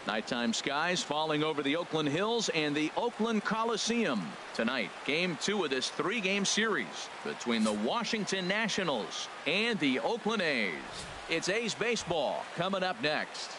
Nighttime skies falling over the Oakland Hills and the Oakland Coliseum. Tonight, game 2 of this 3-game series between the Washington Nationals and the Oakland A's. It's A's baseball coming up next.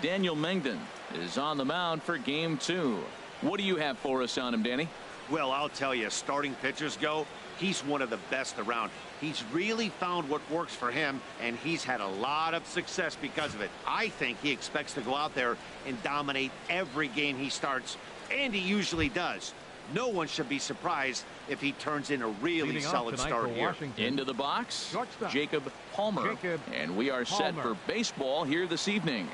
Daniel Mengden is on the mound for game 2. What do you have for us on him, Danny? Well, I'll tell you, starting pitchers go, he's one of the best around. He's really found what works for him, and he's had a lot of success because of it. I think he expects to go out there and dominate every game he starts, and he usually does. No one should be surprised if he turns in a really solid start here. Into the box, Jacob Palmer. And we are set for baseball here this evening.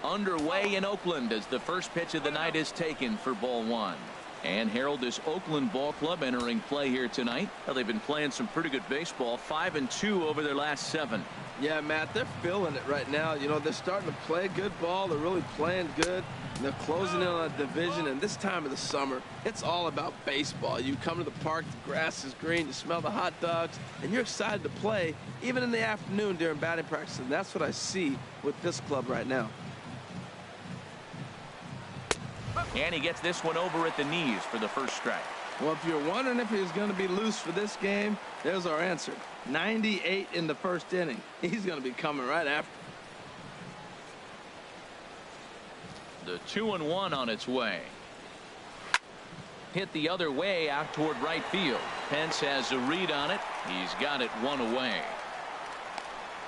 Underway in Oakland as the first pitch of the night is taken for ball 1. And Harold, this Oakland ball club entering play here tonight. Well, they've been playing some pretty good baseball, 5-2 over their last 7. Yeah, Matt, they're feeling it right now. You know, they're starting to play good ball. They're really playing good. They're closing in on a division, and this time of the summer, it's all about baseball. You come to the park, the grass is green, you smell the hot dogs, and you're excited to play, even in the afternoon during batting practice, and that's what I see with this club right now. And he gets this one over at the knees for the first strike. Well, if you're wondering if he's going to be loose for this game, there's our answer. 98 in the first inning. He's going to be coming right after. The 2-1 on its way. Hit the other way out toward right field. Pence has a read on it. He's got it 1 away.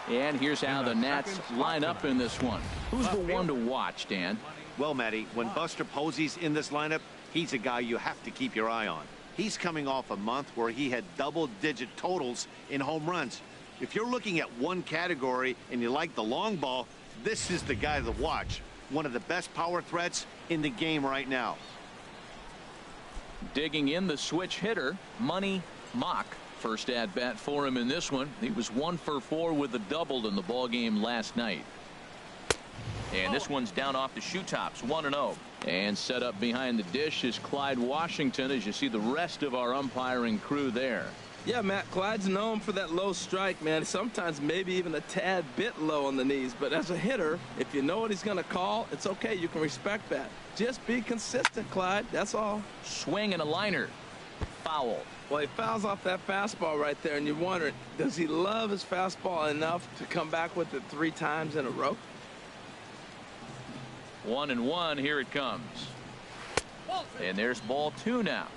And here's how the Nats line up in this one. Who's the one to watch, Dan? Well, Matty, when Buster Posey's in this lineup, he's a guy you have to keep your eye on. He's coming off a month where he had double-digit totals in home runs. If you're looking at one category and you like the long ball, this is the guy to watch. One of the best power threats in the game right now. Digging in the switch hitter, Money Mock. First at bat for him in this one. He was 1 for 4 with a double in the ball game last night. And this one's down off the shoe tops, 1-0. And set up behind the dish is Clyde Washington, as you see the rest of our umpiring crew there. Yeah, Matt, Clyde's known for that low strike, man. Sometimes maybe even a tad bit low on the knees. But as a hitter, if you know what he's going to call, it's okay. You can respect that. Just be consistent, Clyde. That's all. Swing and a liner. Foul. Well, he fouls off that fastball right there, and you're wondering, does he love his fastball enough to come back with it 3 times in a row? 1-1, here it comes. And there's ball 2 now.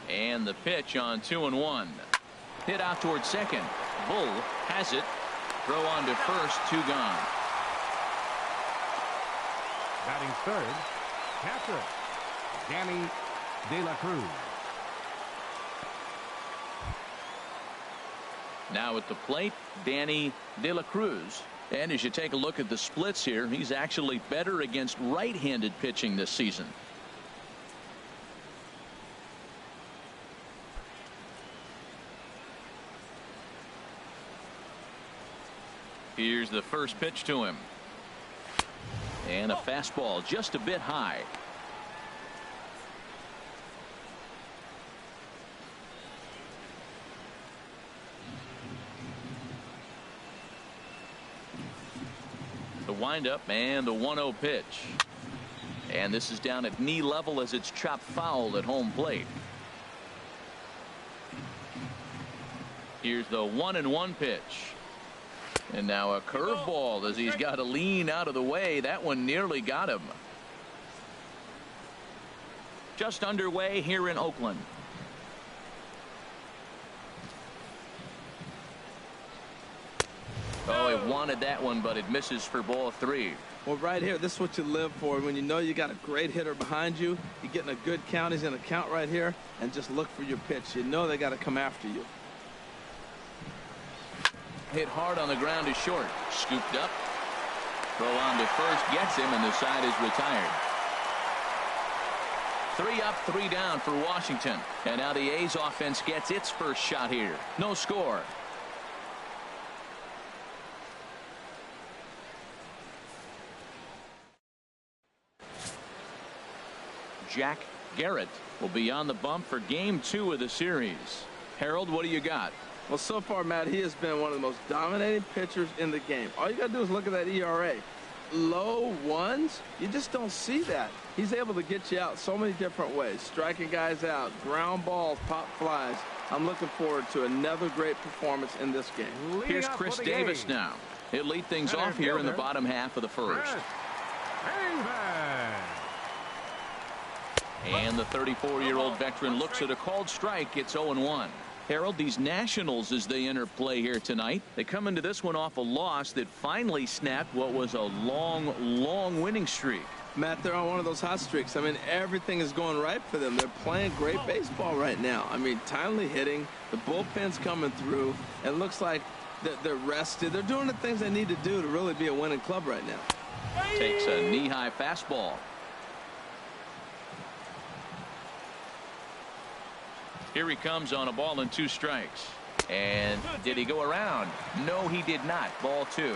And the pitch on 2-1. Hit out towards second. Bull has it. Throw on to first, 2 gone. Batting third, catcher, Danny De La Cruz. Now at the plate, Danny De La Cruz. And as you take a look at the splits here, he's actually better against right-handed pitching this season. Here's the first pitch to him. And a fastball just a bit high. The windup and the 1-0 pitch. And this is down at knee level as it's chopped foul at home plate. Here's the 1-1 pitch. And now a curveball as he's got to lean out of the way. That one nearly got him. Just underway here in Oakland. Oh, he wanted that one, but it misses for ball 3. Well, right here, this is what you live for. When you know you got a great hitter behind you, you're getting a good count. He's in a count right here, and just look for your pitch. You know they got to come after you. Hit hard on the ground is short. Scooped up. Throw on to first. Gets him, and the side is retired. 3 up, 3 down for Washington. And now the A's offense gets its first shot here. No score. Jack Garrett will be on the bump for game 2 of the series. Harold, what do you got? Well, so far, Matt, he has been one of the most dominating pitchers in the game. All you got to do is look at that ERA. Low ones, you just don't see that. He's able to get you out so many different ways. Striking guys out, ground balls, pop flies. I'm looking forward to another great performance in this game. Here's Chris Davis now. He'll lead things off here in the bottom half of the first. And the 34-year-old veteran looks at a called strike. It's 0-1. Harold, these Nationals, as they enter play here tonight, they come into this one off a loss that finally snapped what was a long winning streak. Matt, they're on one of those hot streaks. I mean, everything is going right for them. They're playing great baseball right now. I mean, timely hitting, the bullpen's coming through. It looks like they're rested. They're doing the things they need to do to really be a winning club right now. Takes a knee-high fastball. Here he comes on a ball and 2 strikes. And did he go around? No, he did not. Ball 2.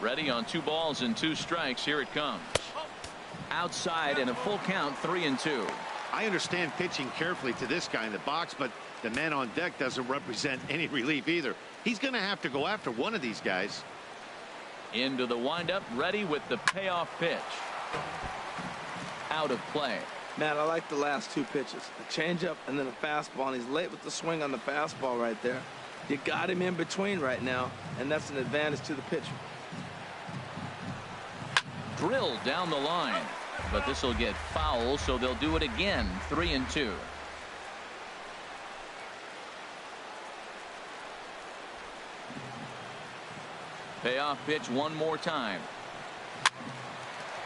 Ready on 2 balls and 2 strikes. Here it comes. Outside and a full count, 3-2. I understand pitching carefully to this guy in the box, but the man on deck doesn't represent any relief either. He's going to have to go after one of these guys. Into the windup, ready with the payoff pitch. Out of play. Matt, I like the last 2 pitches. A changeup and then a fastball, and he's late with the swing on the fastball right there. You got him in between right now, and that's an advantage to the pitcher. Drilled down the line, but this will get foul, so they'll do it again. 3-2. Payoff pitch one more time.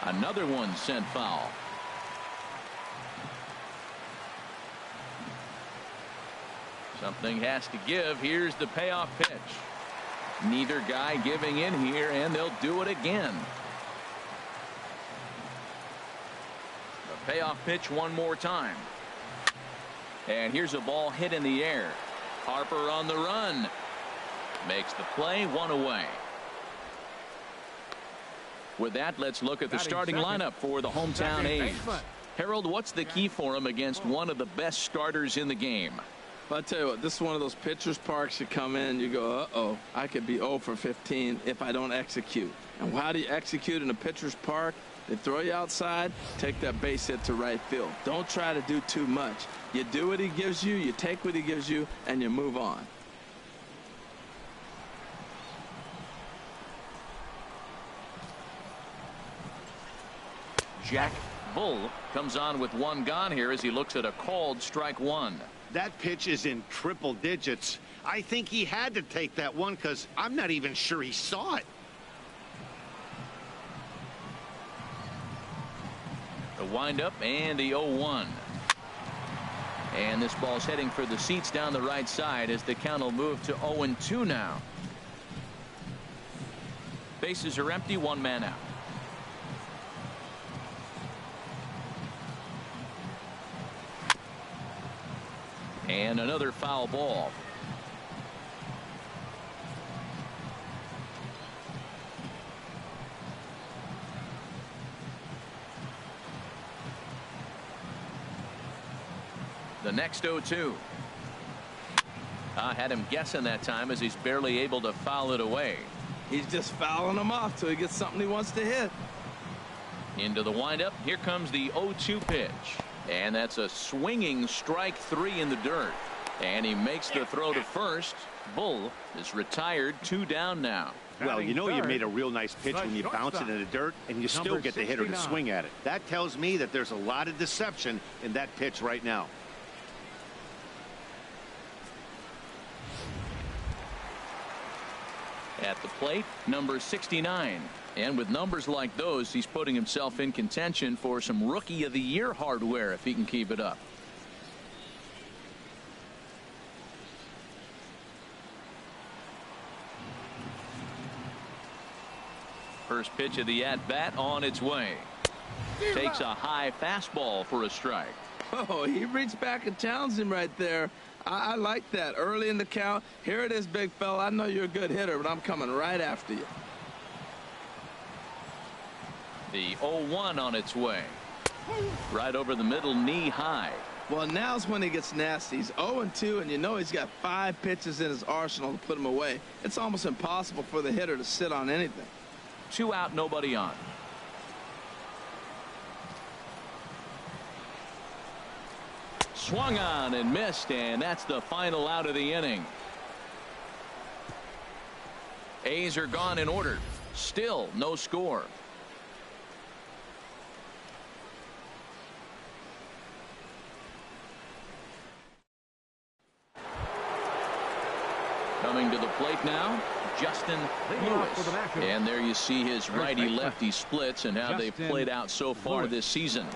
Another one sent foul. Something has to give. Here's the payoff pitch. Neither guy giving in here, and they'll do it again. The payoff pitch one more time. And here's a ball hit in the air. Harper on the run. Makes the play, 1 away. With that, let's look at the starting lineup for the hometown A's. Harold, what's the key for him against one of the best starters in the game? I'll tell you what, this is one of those pitchers' parks you come in and you go, uh-oh, I could be 0 for 15 if I don't execute. And how do you execute in a pitcher's park? They throw you outside, take that base hit to right field. Don't try to do too much. You do what he gives you, you take what he gives you, and you move on. Jack Bull comes on with 1 gone here as he looks at a called strike 1. That pitch is in triple digits. I think he had to take that one because I'm not even sure he saw it. The windup and the 0-1. And this ball's heading for the seats down the right side as the count will move to 0-2 now. Bases are empty, 1 man out. And another foul ball. The next 0-2. I had him guessing that time as he's barely able to foul it away. He's just fouling them off till he gets something he wants to hit. Into the windup. Here comes the 0-2 pitch. And that's a swinging strike 3 in the dirt. And he makes the throw to first. Bull is retired, 2 down now. Well, you know you made a real nice pitch when you bounce it in the dirt and you still get the hitter to swing at it. That tells me that there's a lot of deception in that pitch right now. At the plate, number 69. And with numbers like those, he's putting himself in contention for some Rookie of the Year hardware if he can keep it up. First pitch of the at-bat on its way. Takes a high fastball for a strike. Oh, he reached back and challenged him right there. I like that. Early in the count. Here it is, big fella. I know you're a good hitter, but I'm coming right after you. The 0-1 on its way. Right over the middle, knee high. Well, now's when he gets nasty. He's 0-2, and you know he's got 5 pitches in his arsenal to put him away. It's almost impossible for the hitter to sit on anything. 2 out, nobody on. Swung on and missed, and that's the final out of the inning. A's are gone in order. Still no score. Coming to the plate now, Justin Lewis. And there you see his righty-lefty splits and how they've played out so far this season.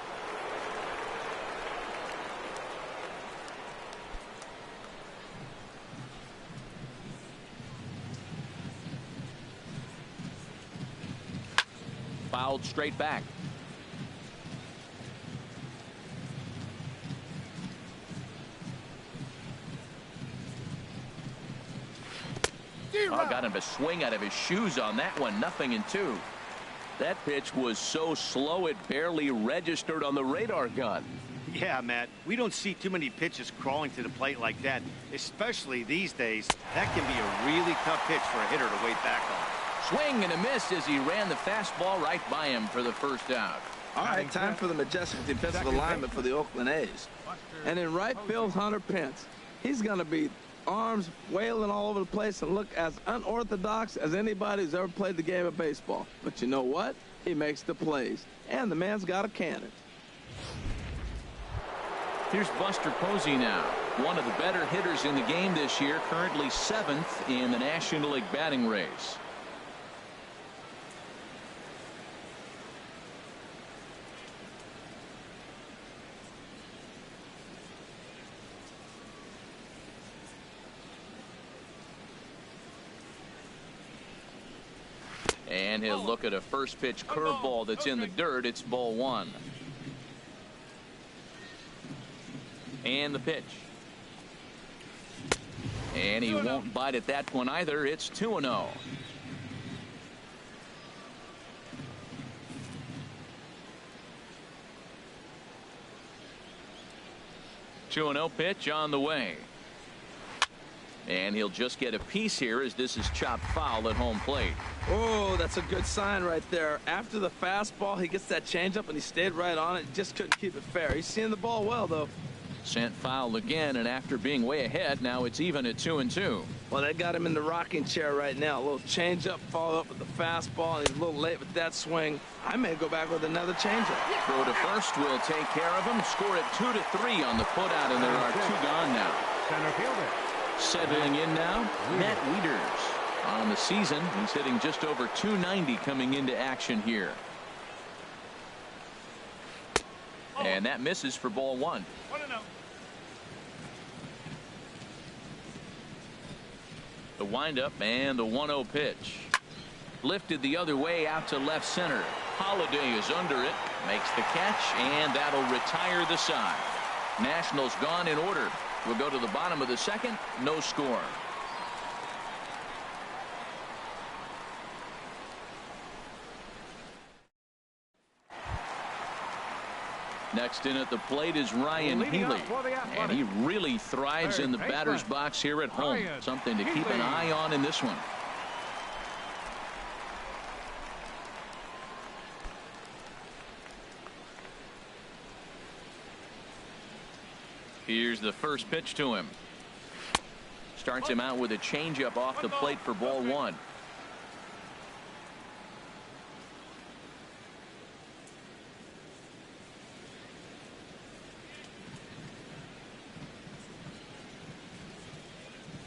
Fouled straight back. Oh, got him to swing out of his shoes on that one. 0-2. That pitch was so slow it barely registered on the radar gun. Yeah, Matt, we don't see too many pitches crawling to the plate like that, especially these days. That can be a really tough pitch for a hitter to wait back on. Swing and a miss as he ran the fastball right by him for the first out. All right, time for the majestic defensive alignment for the Oakland A's. And in right field, Hunter Pence. He's going to be arms wailing all over the place and look as unorthodox as anybody who's ever played the game of baseball. But you know what? He makes the plays. And the man's got a cannon. Here's Buster Posey now. One of the better hitters in the game this year. Currently 7th in the National League batting race. And he'll look at a first pitch curveball that's in the dirt. It's ball 1. And the pitch. And he won't bite at that one either. It's 2-0. Two and 0 pitch on the way. And he'll just get a piece here as this is chopped foul at home plate. Oh, that's a good sign right there. After the fastball, he gets that changeup, and he stayed right on it. Just couldn't keep it fair. He's seeing the ball well, though. Sent foul again, and after being way ahead, now it's even at 2-2. Well, they got him in the rocking chair right now. A little changeup, follow up with the fastball, and he's a little late with that swing. I may go back with another changeup. Throw to first will take care of him. Score it 2-3 on the putout, and there are 2 gone now. Center fielder. Settling in now, Matt Wieters. On the season, he's hitting just over 290 coming into action here. And that misses for ball 1. The windup and the 1-0 pitch. Lifted the other way out to left center. Holiday is under it, makes the catch, and that'll retire the side. Nationals gone in order. We'll go to the bottom of the second. No score. Next in at the plate is Ryan Healy, and he really thrives in the batter's box here at home. Something to keep an eye on in this one. Here's the first pitch to him. Starts him out with a changeup off the plate for ball 1.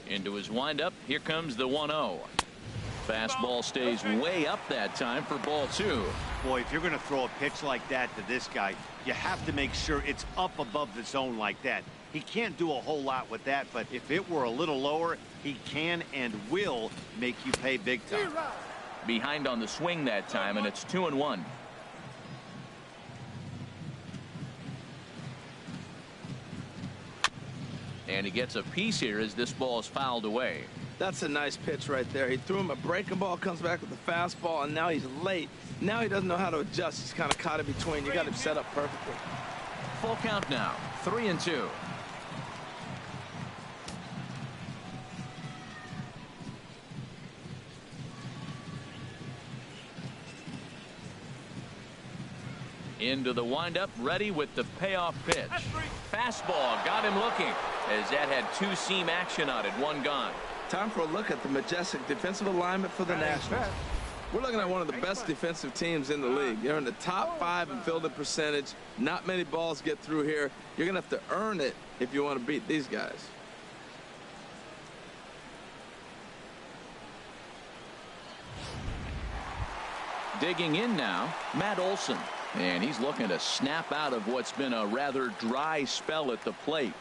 Into his windup. Here comes the 1-0. Fastball stays way up that time for ball 2. Boy, if you're going to throw a pitch like that to this guy, you have to make sure it's up above the zone like that. He can't do a whole lot with that, but if it were a little lower, he can and will make you pay big time. Behind on the swing that time, and it's 2-1. And he gets a piece here as this ball is fouled away. That's a nice pitch right there. He threw him a breaking ball, comes back with a fastball, and now he's late. Now he doesn't know how to adjust. He's kind of caught in between. You got him set up perfectly. Full count now, 3-2. Into the windup, ready with the payoff pitch. Fastball got him looking, as that had two-seam action on it, one gone. Time for a look at the majestic defensive alignment for the Nationals. We're looking at one of the best defensive teams in the league. They're in the top 5 in fielding percentage. Not many balls get through here. You're going to have to earn it if you want to beat these guys. Digging in now, Matt Olson. And he's looking to snap out of what's been a rather dry spell at the plate.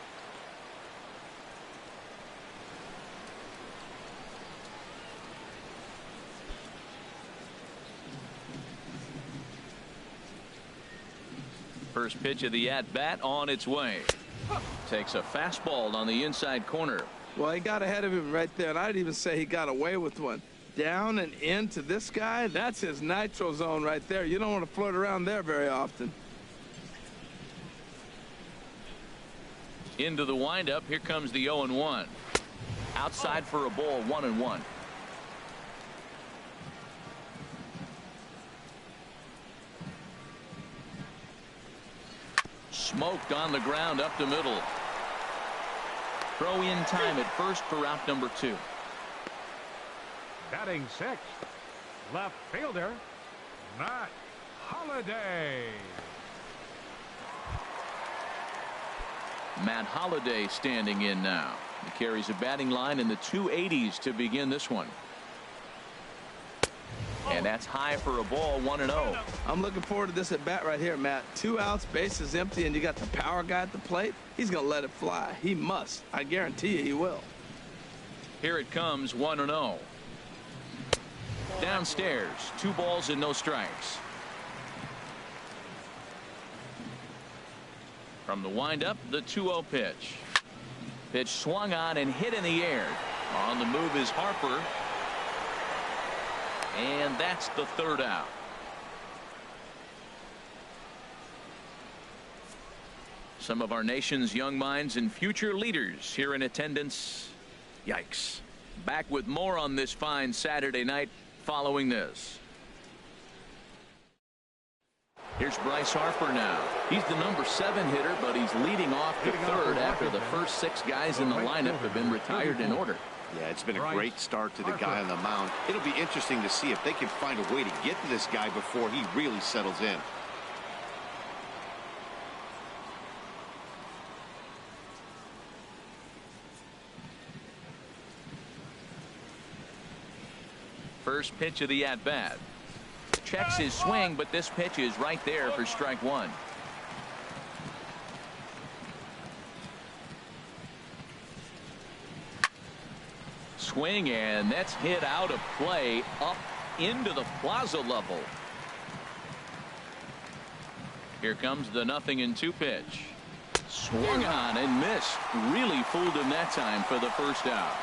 First pitch of the at-bat on its way. Takes a fastball on the inside corner. Well, he got ahead of him right there, and I'd even say he got away with one. Down and into this guy, that's his nitro zone right there. You don't want to float around there very often. Into the windup, here comes the 0-1. Outside for a ball, 1-1. Smoked on the ground up the middle. Throw in time at first for out number 2. Batting sixth, left fielder, Matt Holliday. Matt Holliday standing in now. He carries a batting line in the 280s to begin this one. And that's high for a ball, 1-0. I'm looking forward to this at bat right here, Matt. 2 outs, bases empty, and you got the power guy at the plate. He's going to let it fly. He must. I guarantee you he will. Here it comes, 1-0. Downstairs, 2 balls and no strikes. From the windup, the 2-0 pitch. Pitch swung on and hit in the air. On the move is Harper. And that's the 3rd out. Some of our nation's young minds and future leaders here in attendance. Yikes. Back with more on this fine Saturday night following this. Here's Bryce Harper now. He's the number 7 hitter, but he's leading off the 3rd after the first 6 guys in the lineup have been retired in order. Yeah, it's been a great start to the guy on the mound. It'll be interesting to see if they can find a way to get to this guy before he really settles in. First pitch of the at-bat. Checks his swing, but this pitch is right there for strike 1. Swing, and that's hit out of play up into the plaza level. Here comes the 0-2 pitch. Swung on and missed. Really fooled him that time for the first out.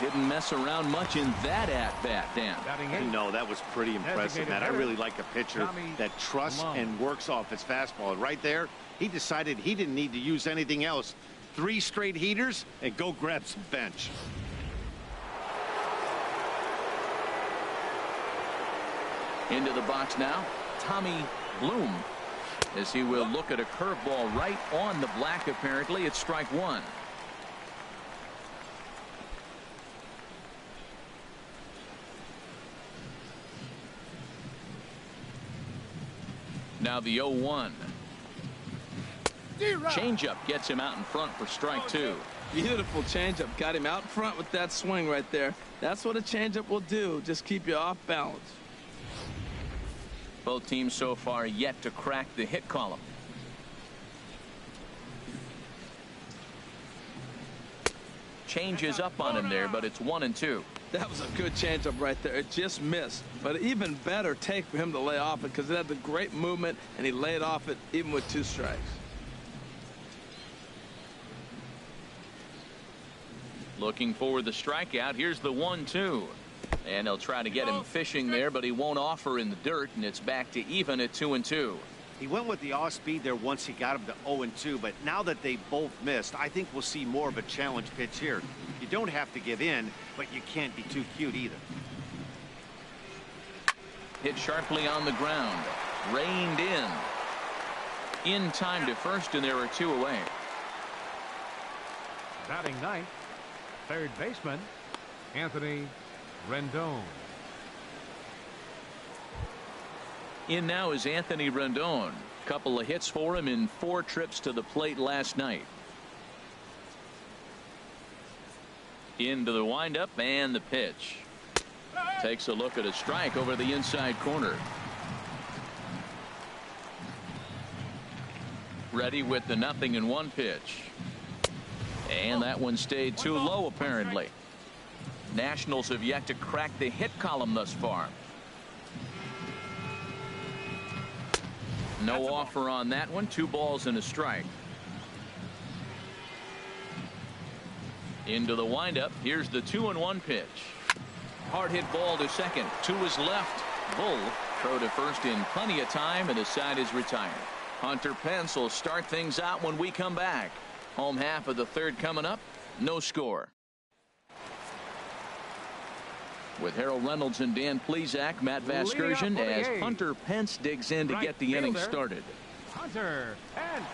Didn't mess around much in that at-bat, Dan. No, that was pretty impressive, man. I really like a pitcher that trusts and works off his fastball. Right there, he decided he didn't need to use anything else. 3 straight heaters and go grab some bench. Into the box now, Tommy Bloom, as he will look at a curveball right on the black. Apparently, it's strike 1. Now the 0-1. Changeup gets him out in front for strike 2. Beautiful changeup. Got him out front with that swing right there. That's what a changeup will do. Just keep you off balance. Both teams so far yet to crack the hit column. Changes up on him there, but it's 1-2. That was a good changeup right there. It just missed. But even better take for him to lay off it because it had the great movement, and he laid off it even with 2 strikes. Looking for the strikeout. Here's the 1-2. And they'll try to get him fishing there, but he won't offer in the dirt, and it's back to even at 2-2. He went with the off speed there once he got him to 0-2, but now that they both missed, I think we'll see more of a challenge pitch here. You don't have to give in, but you can't be too cute either. Hit sharply on the ground. Reined in time to first, and there are 2 away. Batting ninth, third baseman, Anthony Rendon. In now is Anthony Rendon. Couple of hits for him in 4 trips to the plate last night. Into the windup and the pitch. Takes a look at a strike over the inside corner. Ready with the 0-1 pitch. And that one stayed too low apparently. Nationals have yet to crack the hit column thus far. No offer on that one. 2 balls and a strike. Into the windup. Here's the 2-1 pitch. Hard hit ball to second. 2 is left. Bull throw to first in plenty of time, and the side is retired. Hunter Pence will start things out when we come back. Home half of the third coming up. No score. With Harold Reynolds and Dan Plesac, Matt Vasgersian as Hunter Pence digs in to get the inning started. Hunter Pence.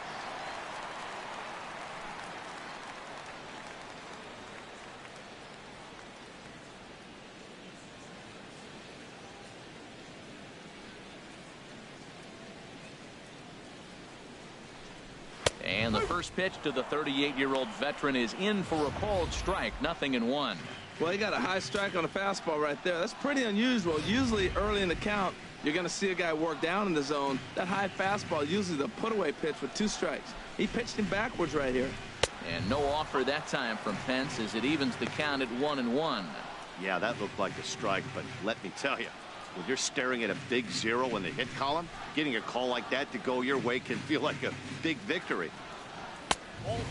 And the first pitch to the 38-year-old veteran is in for a called strike. 0-1. Well, he got a high strike on a fastball right there. That's pretty unusual. Usually early in the count, you're going to see a guy work down in the zone. That high fastball, usually the put-away pitch with 2 strikes. He pitched him backwards right here. And no offer that time from Pence as it evens the count at 1-1. Yeah, that looked like a strike, but let me tell you, when you're staring at a big 0 in the hit column, getting a call like that to go your way can feel like a big victory.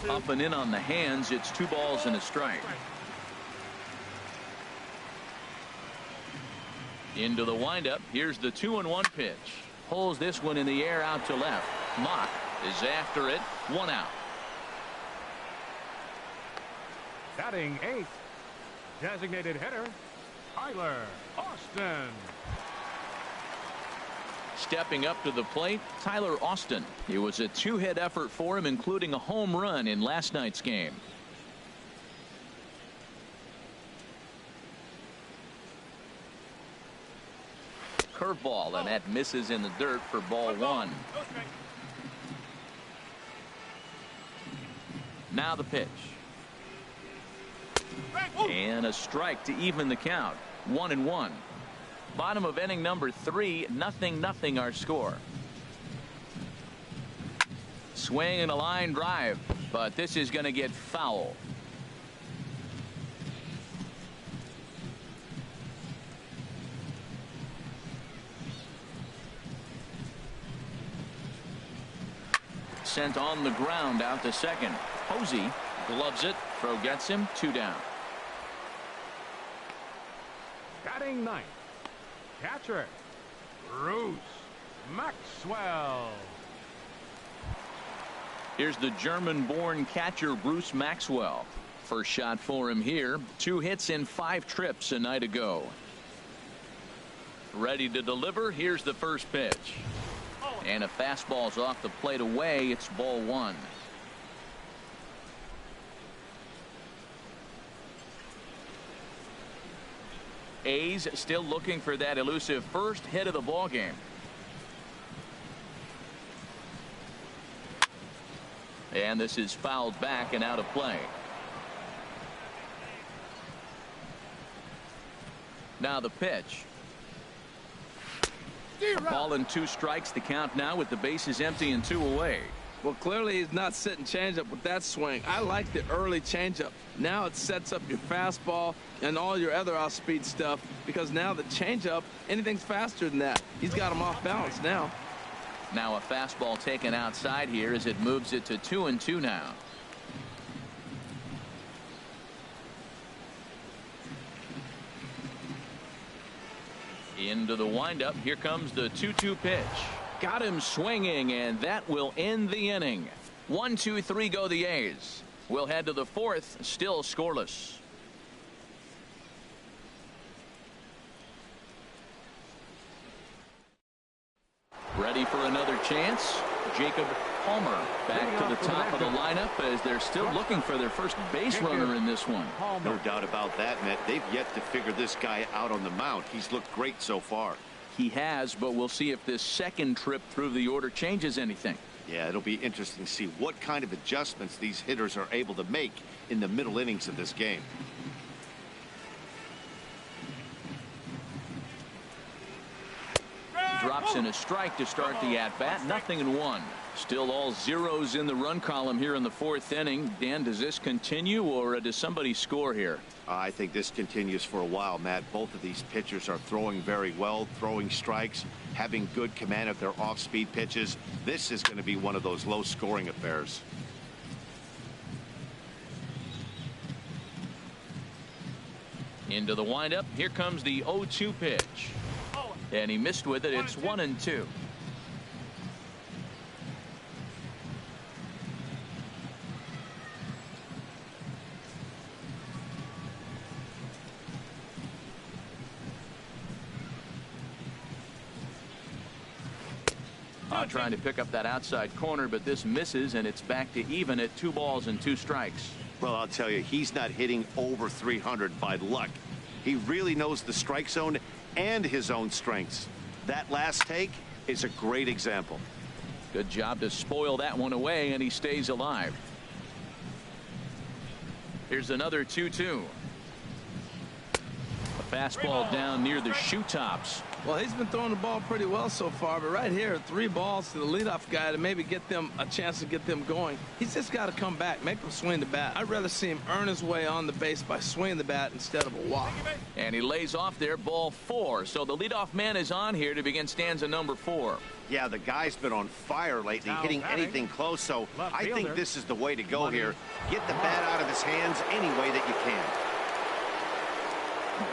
Up and in on the hands. It's 2 balls and a strike. Into the windup. Here's the 2-1 pitch. Pulls this one in the air out to left. Mock is after it. 1 out. Batting eighth, designated hitter Tyler Austin. Stepping up to the plate, Tyler Austin. It was a 2-hit effort for him, including a home run in last night's game. Curveball, and that misses in the dirt for ball 1. Now the pitch. And a strike to even the count. 1-1. Bottom of inning number 3. 0-0 our score. Swing and a line drive, but this is going to get foul. Sent on the ground out to second. Posey gloves it. Throw gets him. 2 down. Batting ninth, catcher Bruce Maxwell. Here's the German-born catcher Bruce Maxwell. First shot for him here. 2 hits in 5 trips a night ago. Ready to deliver. Here's the first pitch. And a fastball's off the plate away. It's ball 1. A's still looking for that elusive first hit of the ball game. And this is fouled back and out of play. Now the pitch. A ball and 2 strikes. The count now with the bases empty and 2 away. Well, clearly he's not sitting changeup with that swing. I like the early changeup. Now it sets up your fastball and all your other off-speed stuff, because now the changeup, anything's faster than that. He's got him off balance now. Now a fastball taken outside here as it moves it to 2-2 now. Into the windup. Here comes the 2-2 pitch. Got him swinging, and that will end the inning. 1, 2, 3 go the A's. We'll head to the fourth, still scoreless. Ready for another chance. Jacob Palmer back to the top of the lineup as they're still looking for their first base runner in this one. No doubt about that, Matt. They've yet to figure this guy out on the mound. He's looked great so far. He has, but we'll see if this second trip through the order changes anything. Yeah, it'll be interesting to see what kind of adjustments these hitters are able to make in the middle innings of this game. Drops in a strike to start the at-bat. 0-1. Still all zeros in the run column here in the fourth inning. Dan, does this continue, or does somebody score here? I think this continues for a while, Matt. Both of these pitchers are throwing very well, throwing strikes, having good command of their off-speed pitches. This is going to be one of those low-scoring affairs. Into the windup. Here comes the 0-2 pitch. And he missed with it. It's 1-2. Trying to pick up that outside corner, but this misses, and it's back to even at 2 balls and 2 strikes. Well, I'll tell you, he's not hitting over 300 by luck. He really knows the strike zone and his own strengths. That last take is a great example. Good job to spoil that one away, and he stays alive. Here's another 2-2. A fastball down near the shoe tops. Well, he's been throwing the ball pretty well so far, but right here, 3 balls to the leadoff guy to maybe get them a chance to get them going. He's just got to come back, make him swing the bat. I'd rather see him earn his way on the base by swinging the bat instead of a walk. And he lays off there, ball 4. So the leadoff man is on here to begin stanza number 4. Yeah, the guy's been on fire lately, hitting anything close, so I think this is the way to go here. Get the bat out of his hands any way that you can.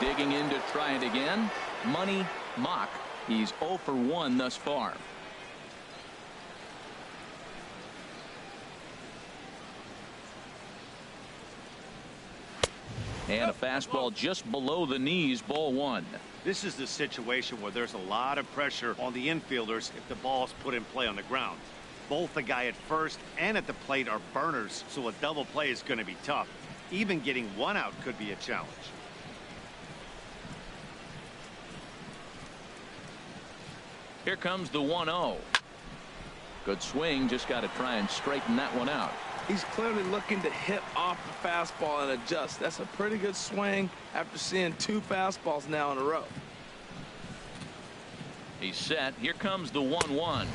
Digging in to try it again. Money Mock. He's 0 for 1 thus far. And a fastball just below the knees, ball 1. This is the situation where there's a lot of pressure on the infielders if the ball's put in play on the ground. Both the guy at first and at the plate are burners, so a double play is going to be tough. Even getting 1 out could be a challenge. Here comes the 1-0. Good swing, just got to try and straighten that one out. He's clearly looking to hit off the fastball and adjust. That's a pretty good swing after seeing 2 fastballs now in a row. He's set. Here comes the 1-1.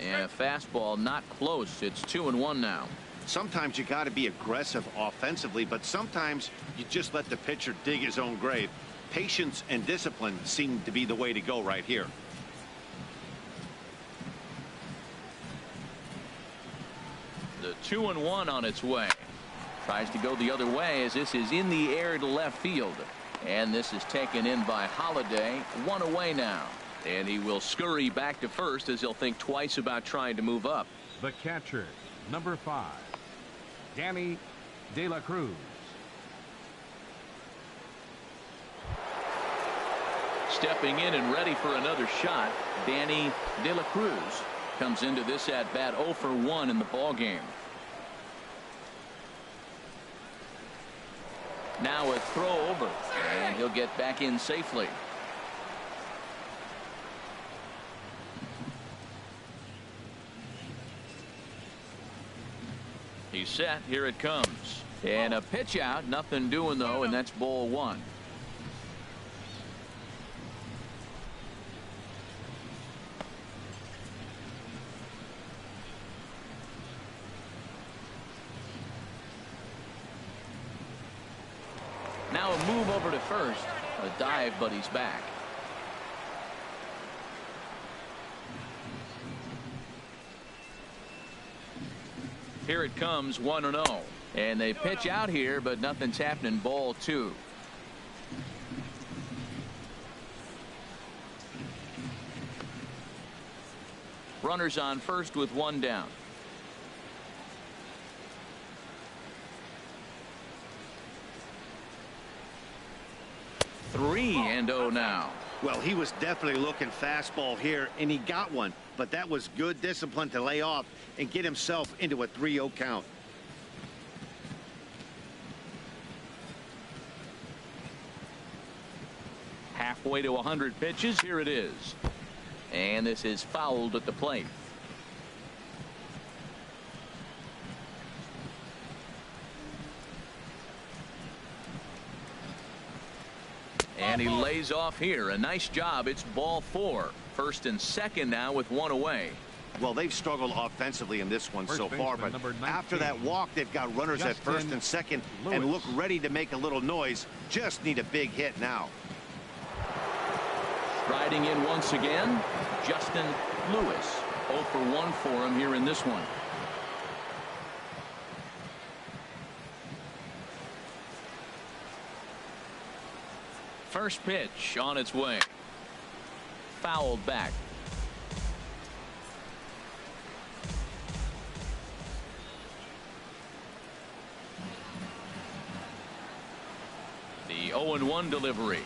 And a fastball not close. It's 2-1 now. Sometimes you got to be aggressive offensively, but sometimes you just let the pitcher dig his own grave. Patience and discipline seem to be the way to go right here. The 2-1 on its way. Tries to go the other way as this is in the air to left field. And this is taken in by Holiday. 1 away now. And he will scurry back to first as he'll think twice about trying to move up. The catcher, number 5, Danny De La Cruz. Stepping in and ready for another shot, Danny De La Cruz comes into this at bat 0 for 1 in the ball game. Now a throw over, and he'll get back in safely. He's set. Here it comes. And a pitch out. Nothing doing, though, and that's ball 1. Now a move over to first. A dive, but he's back. Here it comes, 1-0. And they pitch out here, but nothing's happening. Ball 2. Runners on first with one down. 3-0 now. Well, he was definitely looking fastball here, and he got one. But that was good discipline to lay off and get himself into a 3-0 count. Halfway to 100 pitches. Here it is. And this is fouled at the plate. And he lays off here. A nice job. It's ball 4. First and second now with one away. Well, they've struggled offensively in this one so far, but after that walk, they've got runners at first and second and look ready to make a little noise. Just need a big hit now. Striding in once again, Justin Lewis. 0 for 1 for him here in this one. First pitch on its way. Fouled back. The 0-1 delivery.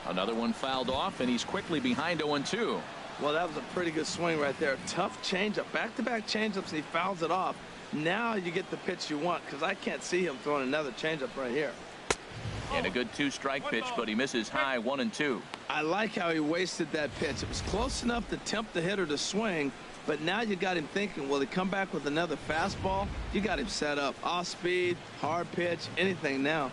Another one fouled off, and he's quickly behind 0-2. Well, that was a pretty good swing right there. Tough changeup. Back-to-back changeups, and he fouls it off. Now you get the pitch you want, because I can't see him throwing another changeup right here. And a good 2-strike pitch, but he misses high 1-2. I like how he wasted that pitch. It was close enough to tempt the hitter to swing, but now you got him thinking, will he come back with another fastball? You got him set up. Off speed, hard pitch, anything now.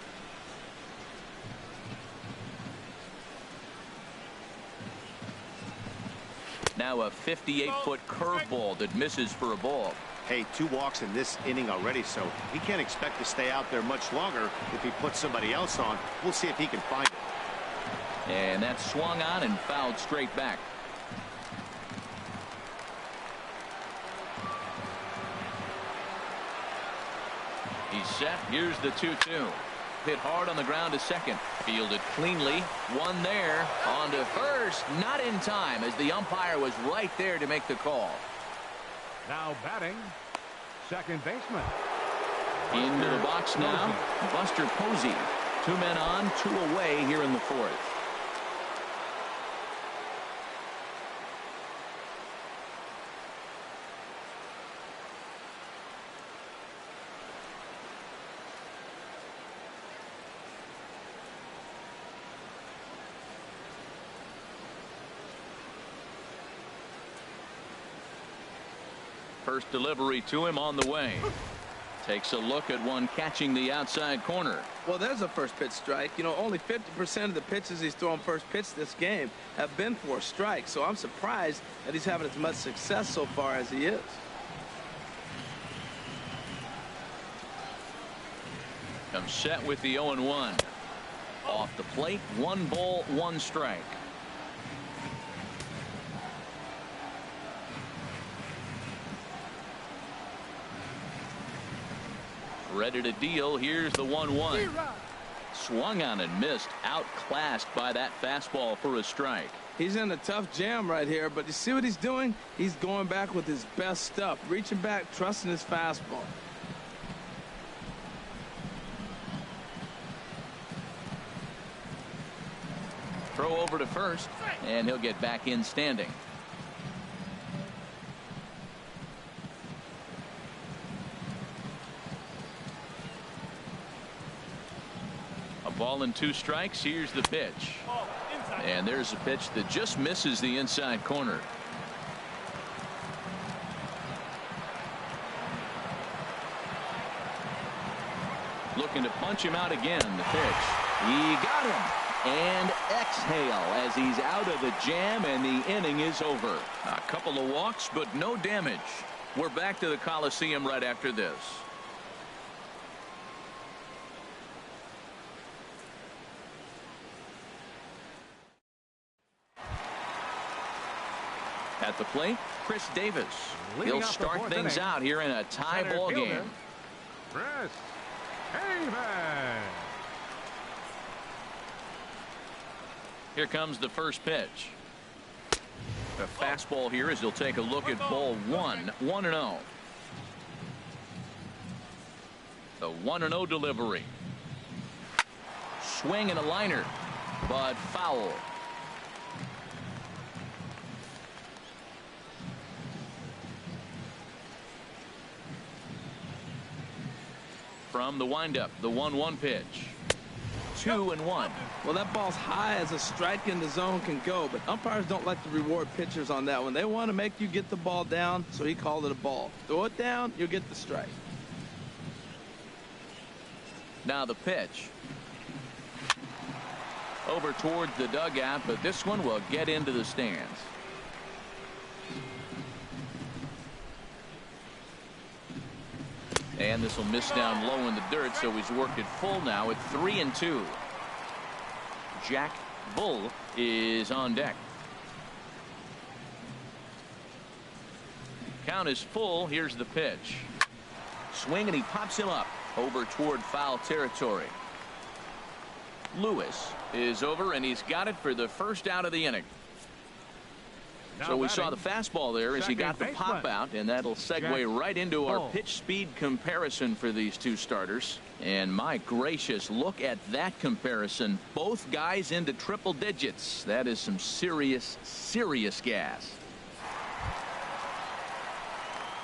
Now a 58-foot curveball that misses for a ball. Hey, 2 walks in this inning already, so he can't expect to stay out there much longer if he puts somebody else on. We'll see if he can find it. And that swung on and fouled straight back. He's set. Here's the 2-2. Hit hard on the ground to second. Fielded cleanly. One there. On to first. Not in time, as the umpire was right there to make the call. Now batting, second baseman. Into the box now, Buster Posey. 2 men on, 2 away here in the 4th. First delivery to him on the way. Takes a look at one catching the outside corner. Well, there's a first pitch strike. You know, only 50% of the pitches he's throwing first pitch this game have been for a strike. So I'm surprised that he's having as much success so far as he is. Comes set with the 0-1. Off the plate, 1 ball, 1 strike. Ready to deal. Here's the 1-1. Swung on and missed. Outclassed by that fastball for a strike. He's in a tough jam right here, but you see what he's doing? He's going back with his best stuff. Reaching back, trusting his fastball. Throw over to first, and he'll get back in standing. Ball and 2 strikes. Here's the pitch. And there's a pitch that just misses the inside corner. Looking to punch him out again. The pitch. He got him. And exhale as he's out of the jam, and the inning is over. A couple of walks, but no damage. We're back to the Coliseum right after this. At the plate, Chris Davis. He'll start things out here in a tie ball game. Chris Davis. Here comes the first pitch. A fastball here as he'll take a look at ball one. 1-0. The 1-0 delivery. Swing and a liner, but foul. From the windup, the 1-1 pitch. 2-1. Well, that ball's high as a strike in the zone can go, but umpires don't like to reward pitchers on that one. They want to make you get the ball down, so he called it a ball. Throw it down, you'll get the strike. Now the pitch. Over towards the dugout, but this one will get into the stands. And this will miss down low in the dirt, so he's worked it full now at 3-2. Jack Bull is on deck. Count is full. Here's the pitch. Swing, and he pops him up over toward foul territory. Lewis is over, and he's got it for the first out of the inning. So we saw the fastball there as he got the pop out, and that'll segue right into our pitch speed comparison for these two starters. And my gracious, look at that comparison. Both guys into triple digits. That is some serious, serious gas.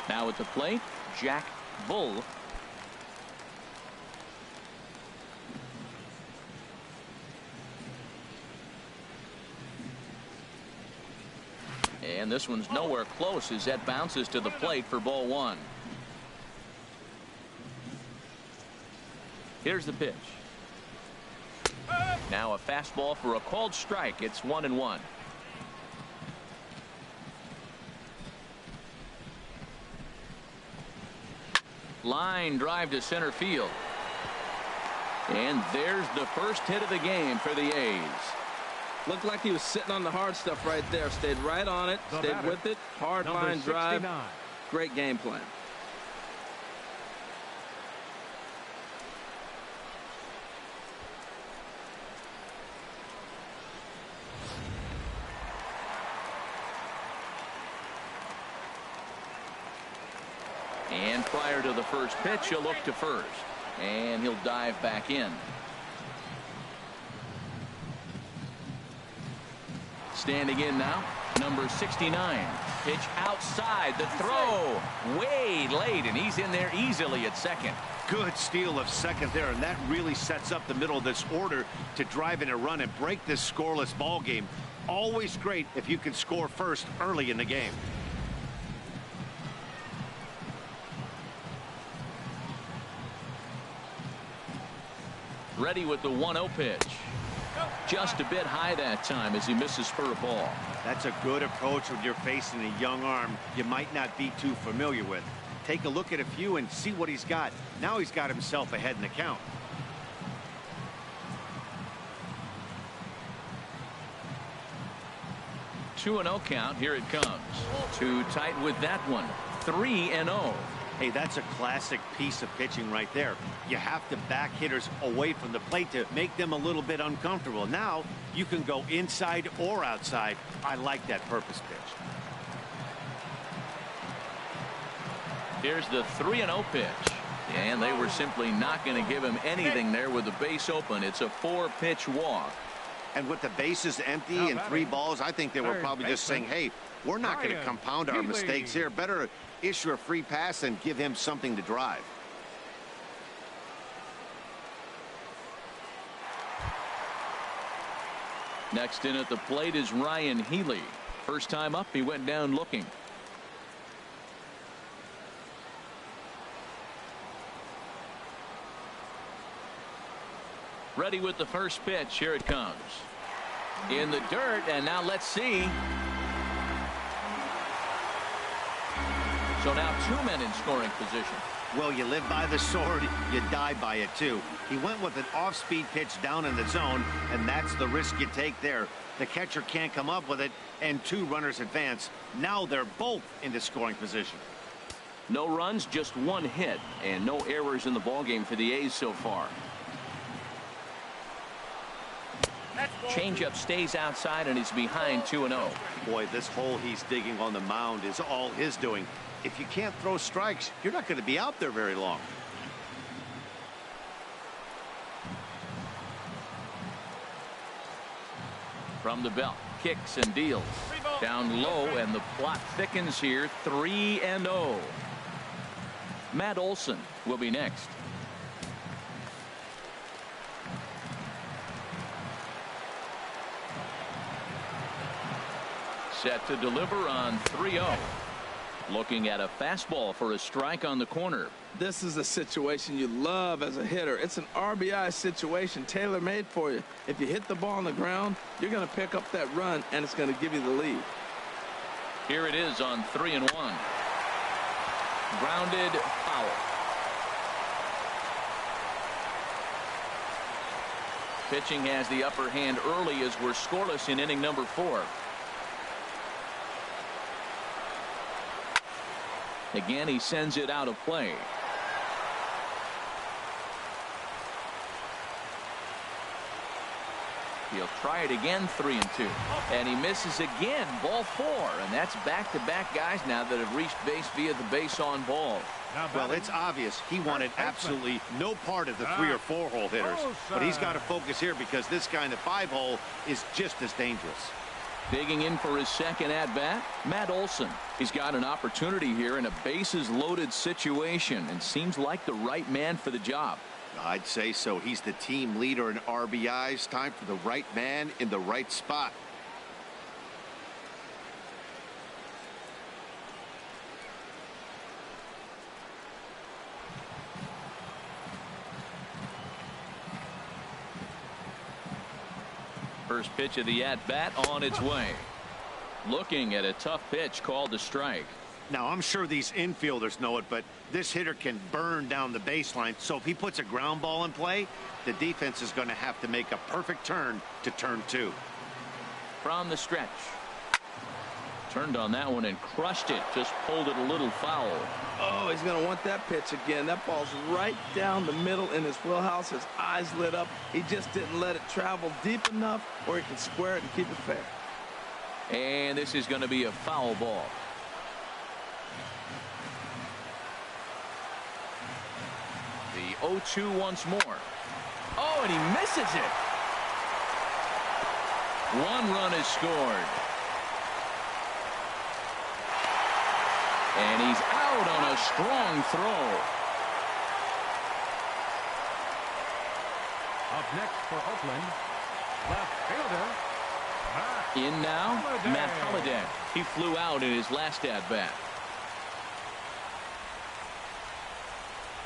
Now at the plate, Jack Bull. And this one's nowhere close as that bounces to the plate for ball one. Here's the pitch. Now a fastball for a called strike. It's 1-1. Line drive to center field. And there's the first hit of the game for the A's. Looked like he was sitting on the hard stuff right there. Stayed right on it. Stayed with it. Hard line drive. Great game plan. And prior to the first pitch, he'll look to first. And he'll dive back in. Standing in now, number 69. Pitch outside, the throw way late, and he's in there easily at second. Good steal of second there, and that really sets up the middle of this order to drive in a run and break this scoreless ball game. Always great if you can score first early in the game. Ready with the 1-0 pitch. Just a bit high that time as he misses for a ball. That's a good approach when you're facing a young arm you might not be too familiar with. Take a look at a few and see what he's got. Now he's got himself ahead in the count. Two 2-0 count. Here it comes. Too tight with that one. 3-0. Hey, that's a classic piece of pitching right there. You have to back hitters away from the plate to make them a little bit uncomfortable. Now you can go inside or outside. I like that purpose pitch. Here's the 3-0 pitch. And they were simply not going to give him anything there with the base open. It's a 4-pitch walk. And with the bases empty and 3 balls, I think they were probably just saying, hey, we're not going to compound our mistakes here. Better issue a free pass and give him something to drive. Next in at the plate is Ryan Healy. First time up, he went down looking. Ready with the first pitch. Here it comes. In the dirt, and now let's see. So now 2 men in scoring position. Well, you live by the sword, you die by it too. He went with an off-speed pitch down in the zone, and that's the risk you take there. The catcher can't come up with it, and 2 runners advance. Now they're both into scoring position. No runs, just 1 hit, and no errors in the ballgame for the A's so far. Changeup stays outside and he's behind 2-0. Boy, this hole he's digging on the mound is all his doing. If you can't throw strikes, you're not going to be out there very long. From the belt, kicks and deals. Down low, and the plot thickens here. 3-0. Matt Olson will be next. Set to deliver on 3-0. Looking at a fastball for a strike on the corner. This is a situation you love as a hitter. It's an RBI situation tailor-made for you. If you hit the ball on the ground, you're going to pick up that run, and it's going to give you the lead. Here it is on 3-1. Grounded foul. Pitching has the upper hand early as we're scoreless in inning number 4. Again, he sends it out of play. He'll try it again, 3-2. And he misses again, ball 4. And that's back-to-back guys now that have reached base via the base on ball. Well, it's obvious he wanted absolutely no part of the 3 or 4 hole hitters. But he's got to focus here because this guy in the 5 hole is just as dangerous. Digging in for his second at-bat, Matt Olson. He's got an opportunity here in a bases-loaded situation and seems like the right man for the job. I'd say so. He's the team leader in RBIs. Time for the right man in the right spot. First pitch of the at-bat on its way. Looking at a tough pitch called a strike. Now, I'm sure these infielders know it, but this hitter can burn down the baseline. So if he puts a ground ball in play, the defense is going to have to make a perfect turn to turn 2. From the stretch. Turned on that one and crushed it. Just pulled it a little foul. Oh, he's going to want that pitch again. That ball's right down the middle in his wheelhouse. His eyes lit up. He just didn't let it travel deep enough where he can square it and keep it fair. And this is going to be a foul ball. The 0-2 once more. Oh, and he misses it. 1 run is scored. And he's out on a strong throw. Up next for Oakland, left fielder, Matt In now, Holliday. Matt Holliday. He flew out in his last at-bat.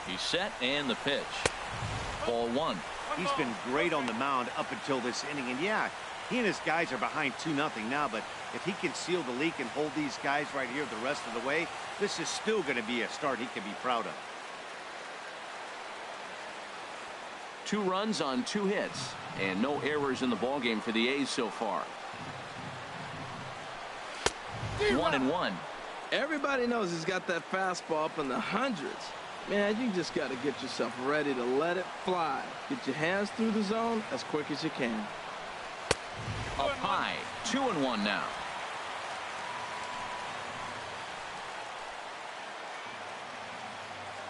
He's set and the pitch. Ball 1. He's been great on the mound up until this inning. And yeah, he and his guys are behind 2-0 now, but if he can seal the leak and hold these guys right here the rest of the way, this is still going to be a start he can be proud of. 2 runs on 2 hits and no errors in the ballgame for the A's so far. 1-1. Everybody knows he's got that fastball up in the hundreds. Man, you just got to get yourself ready to let it fly. Get your hands through the zone as quick as you can. Up high. 2-1 now.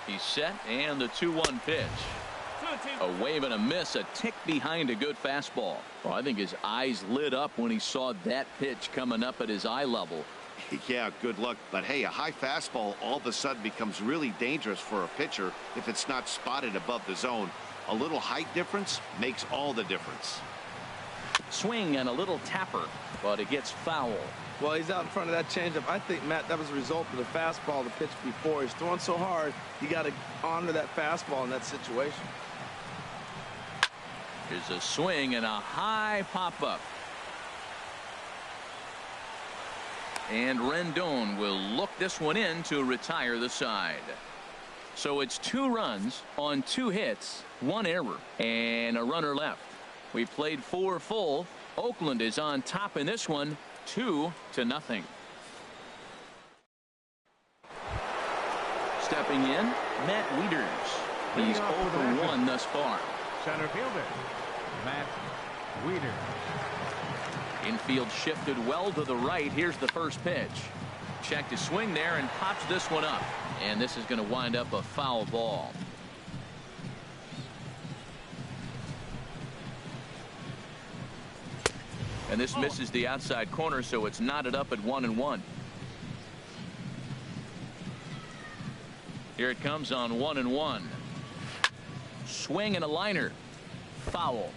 He's set and the 2-1 pitch. A wave and a miss, a tick behind a good fastball. Well, I think his eyes lit up when he saw that pitch coming up at his eye level. Yeah, good luck. But hey, a high fastball all of a sudden becomes really dangerous for a pitcher if it's not spotted above the zone. A little height difference makes all the difference. Swing and a little tapper, but it gets foul. Well, he's out in front of that changeup. I think, Matt, that was a result of the fastball the pitch before. He's throwing so hard, you got to honor that fastball in that situation. Here's a swing and a high pop-up. And Rendon will look this one in to retire the side. So it's 2 runs on 2 hits, 1 error, and a runner left. We played 4 full. Oakland is on top in this one, 2-0. Stepping in, Matt Wieters. He's over 1 thus far. Center fielder, Matt Weeder. Infield shifted well to the right. Here's the first pitch. Checked his swing there and pops this one up. And this is going to wind up a foul ball. And this misses the outside corner, so it's knotted up at 1-1. Here it comes on 1-1. Swing and a liner. Foul.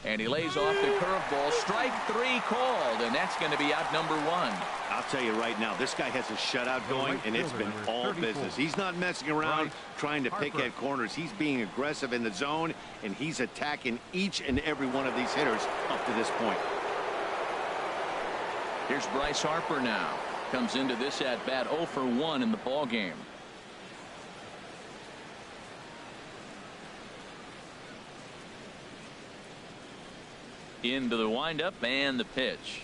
And he lays off the curveball. Strike 3 called, and that's going to be out number 1. I'll tell you right now, this guy has a shutout going, and it's been all business. He's not messing around trying to pick at corners. He's being aggressive in the zone, and he's attacking each and every one of these hitters up to this point. Here's Bryce Harper now. Comes into this at bat 0 for 1 in the ball game. Into the windup and the pitch.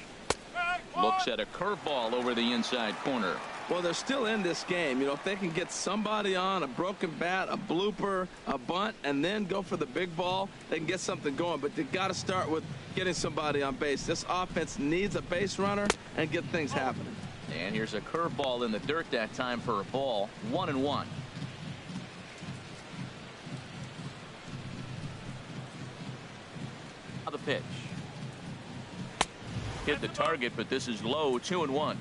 Looks at a curveball over the inside corner. Well, they're still in this game. You know, if they can get somebody on, a broken bat, a blooper, a bunt, and then go for the big ball, they can get something going. But they got to start with getting somebody on base. This offense needs a base runner and get things happening. And here's a curveball in the dirt that time for a ball. 1-1. The pitch. Hit the target, but this is low. 2-1.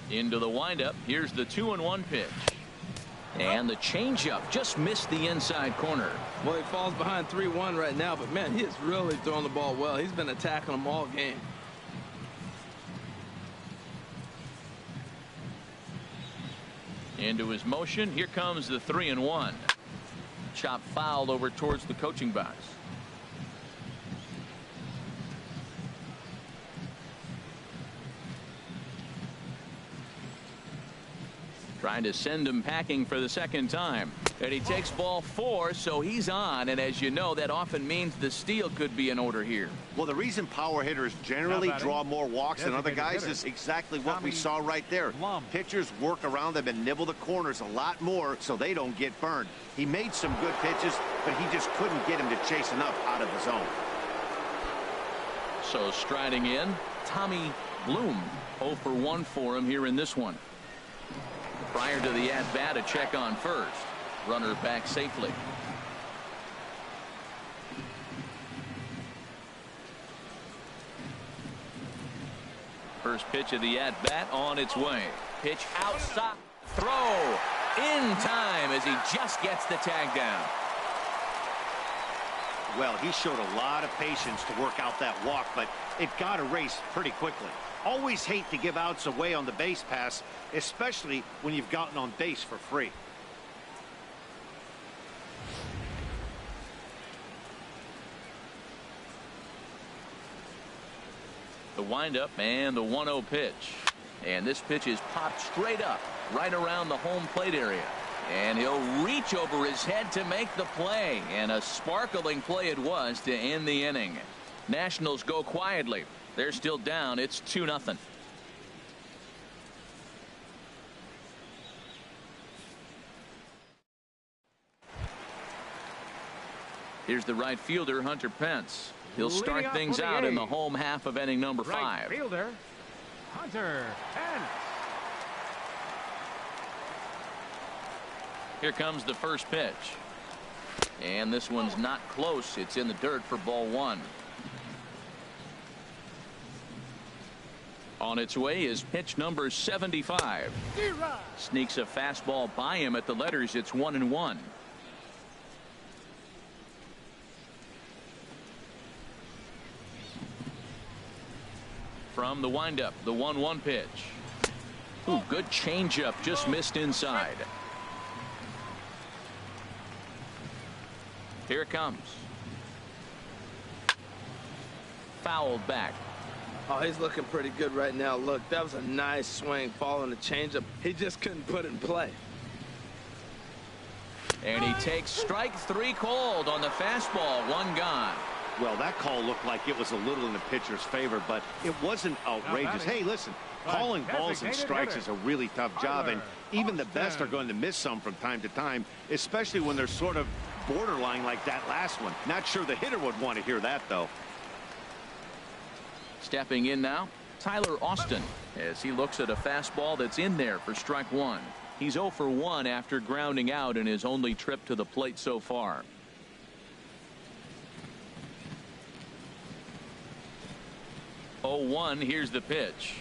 Into the windup. Here's the 2-1 pitch. And the changeup just missed the inside corner. Well, he falls behind 3-1 right now, but man, he is really throwing the ball well. He's been attacking them all game. Into his motion. Here comes the 3-1. Chop fouled over towards the coaching box. Trying to send him packing for the second time. And he takes ball 4, so he's on. And as you know, that often means the steal could be in order here. Well, the reason power hitters generally draw more walks than other guys is exactly what we saw right there. Pitchers work around them and nibble the corners a lot more so they don't get burned. He made some good pitches, but he just couldn't get him to chase enough out of the zone. So striding in, Tommy Bloom. 0 for 1 for him here in this one. Prior to the at-bat, a check on first. Runner back safely. First pitch of the at-bat on its way. Pitch outside. Throw in time as he just gets the tag down. Well, he showed a lot of patience to work out that walk, but it got erased pretty quickly. Always hate to give outs away on the base pass, especially when you've gotten on base for free. The windup and the 1-0 pitch. And this pitch is popped straight up right around the home plate area. And he'll reach over his head to make the play. And a sparkling play it was to end the inning. Nationals go quietly. They're still down. It's 2-0. Here's the right fielder, Hunter Pence. He'll start things out in the home half of inning number 5. Right fielder, Hunter Pence. Here comes the first pitch. And this one's not close. It's in the dirt for ball 1. On its way is pitch number 75. Sneaks a fastball by him at the letters. It's 1-1. From the windup, the 1-1 pitch. Ooh, good changeup, just missed inside. Here it comes. Fouled back. Oh, he's looking pretty good right now. Look, that was a nice swing following the changeup. He just couldn't put it in play. And he takes strike 3 called on the fastball. 1 gone. Well, that call looked like it was a little in the pitcher's favor, but it wasn't outrageous. Hey, listen, calling balls and strikes is a really tough job, and even the best are going to miss some from time to time, especially when they're sort of borderline like that last one. Not sure the hitter would want to hear that, though. Stepping in now, Tyler Austin, as he looks at a fastball that's in there for strike 1. He's 0 for 1 after grounding out in his only trip to the plate so far. Oh, 1, here's the pitch.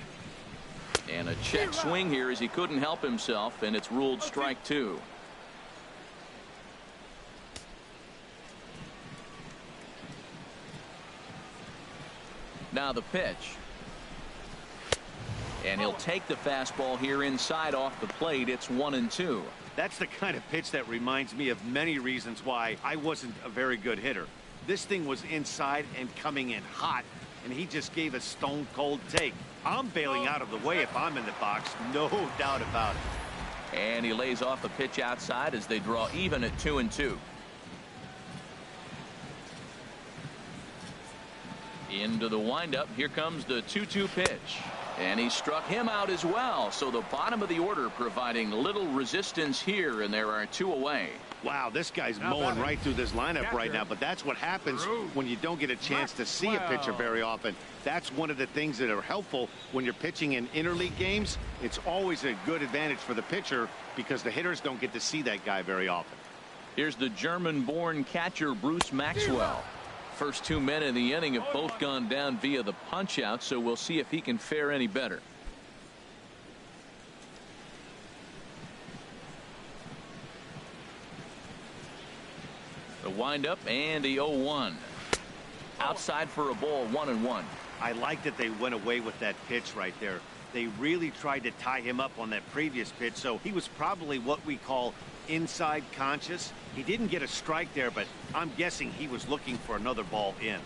And a check swing here as he couldn't help himself, and it's ruled strike 2. Now the pitch. And he'll take the fastball here inside off the plate. It's 1-2. That's the kind of pitch that reminds me of many reasons why I wasn't a very good hitter. This thing was inside and coming in hot, and he just gave a stone cold take. I'm bailing out of the way if I'm in the box, no doubt about it. And he lays off a pitch outside as they draw even at 2-2. Into the windup. Here comes the 2-2 pitch. And he struck him out as well. So the bottom of the order providing little resistance here, and there are 2 away. Wow, this guy's mowing right through this lineup right now, but that's what happens when you don't get a chance to see a pitcher very often. That's one of the things that are helpful when you're pitching in interleague games. It's always a good advantage for the pitcher because the hitters don't get to see that guy very often. Here's the German-born catcher Bruce Maxwell. First 2 men in the inning have both gone down via the punch-out, so we'll see if he can fare any better. The windup and the 0-1. Outside for a ball, 1-1. I like that they went away with that pitch right there. They really tried to tie him up on that previous pitch, so he was probably what we call inside conscious. He didn't get a strike there, but I'm guessing he was looking for another ball in.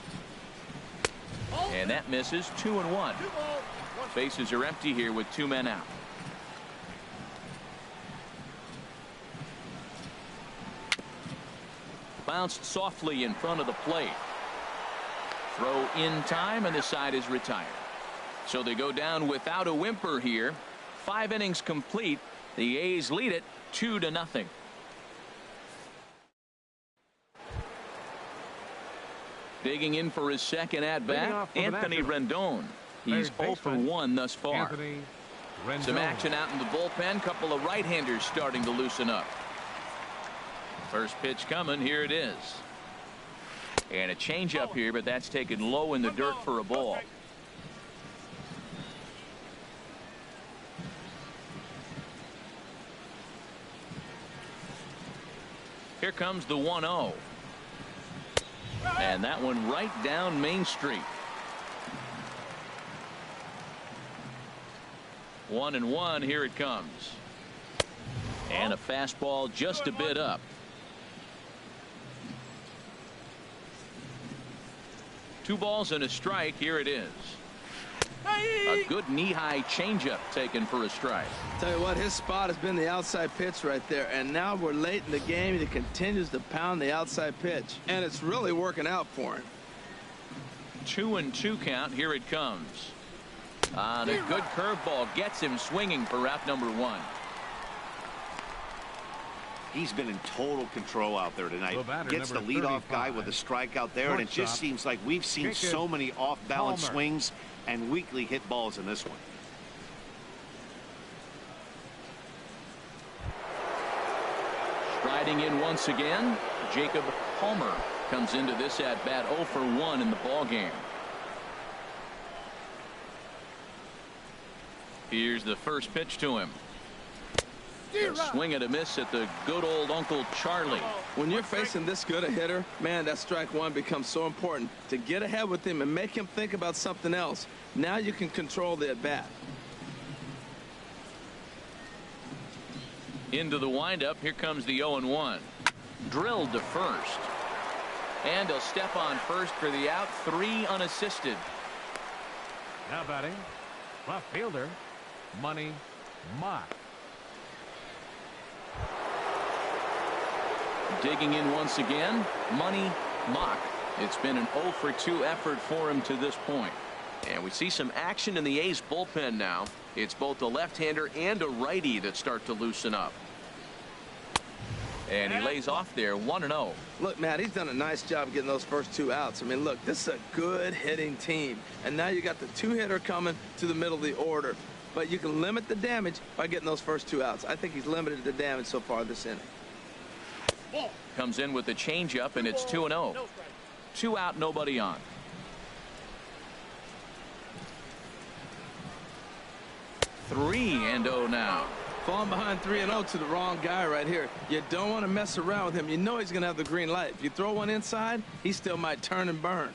And that misses. 2-1. Bases are empty here with 2 men out. Bounced softly in front of the plate. Throw in time, and the side is retired. So they go down without a whimper here. 5 innings complete. The A's lead it 2-0. Digging in for his second at-bat, Anthony Rendon. He's 0 for 1 thus far. Some action out in the bullpen. Couple of right-handers starting to loosen up. First pitch coming. Here it is. And a changeup here, but that's taken low in the dirt for a ball. Here comes the 1-0. And that one right down Main Street. 1-1. Here it comes. And a fastball just a bit up. Two balls and a strike. Here it is. A good knee-high changeup taken for a strike. Tell you what, his spot has been the outside pitch right there, and now we're late in the game. He continues to pound the outside pitch, and it's really working out for him. 2-2 count. Here it comes. And a good curveball gets him swinging for route number 1. He's been in total control out there tonight. Gets the leadoff guy with a strikeout there, and it just seems like we've seen so many off-balance swings and weakly hit balls in this one. Striding in once again, Jacob Palmer comes into this at-bat 0 for 1 in the ballgame. Here's the first pitch to him. A swing and a miss at the good old Uncle Charlie. When you're facing this good a hitter, man, that strike one becomes so important to get ahead with him and make him think about something else. Now you can control the at-bat. Into the windup. Here comes the 0-1. Drilled to first. And he'll step on first for the out. 3 unassisted. Now batting, left fielder, Money Mott. Digging in once again, Money Mock. It's been an 0 for 2 effort for him to this point. And we see some action in the A's bullpen now. It's both a left-hander and a righty that start to loosen up. And he lays off there 1-0. Look, Matt, he's done a nice job getting those first 2 outs. I mean, look, this is a good hitting team. And now you got the 2-hitter coming to the middle of the order. But you can limit the damage by getting those first 2 outs. I think he's limited the damage so far this inning. Comes in with the changeup, and it's 2-0. 2 out, nobody on. Three and 0 now. Falling behind 3-0 to the wrong guy right here. You don't want to mess around with him. You know he's going to have the green light. If you throw one inside, he still might turn and burn.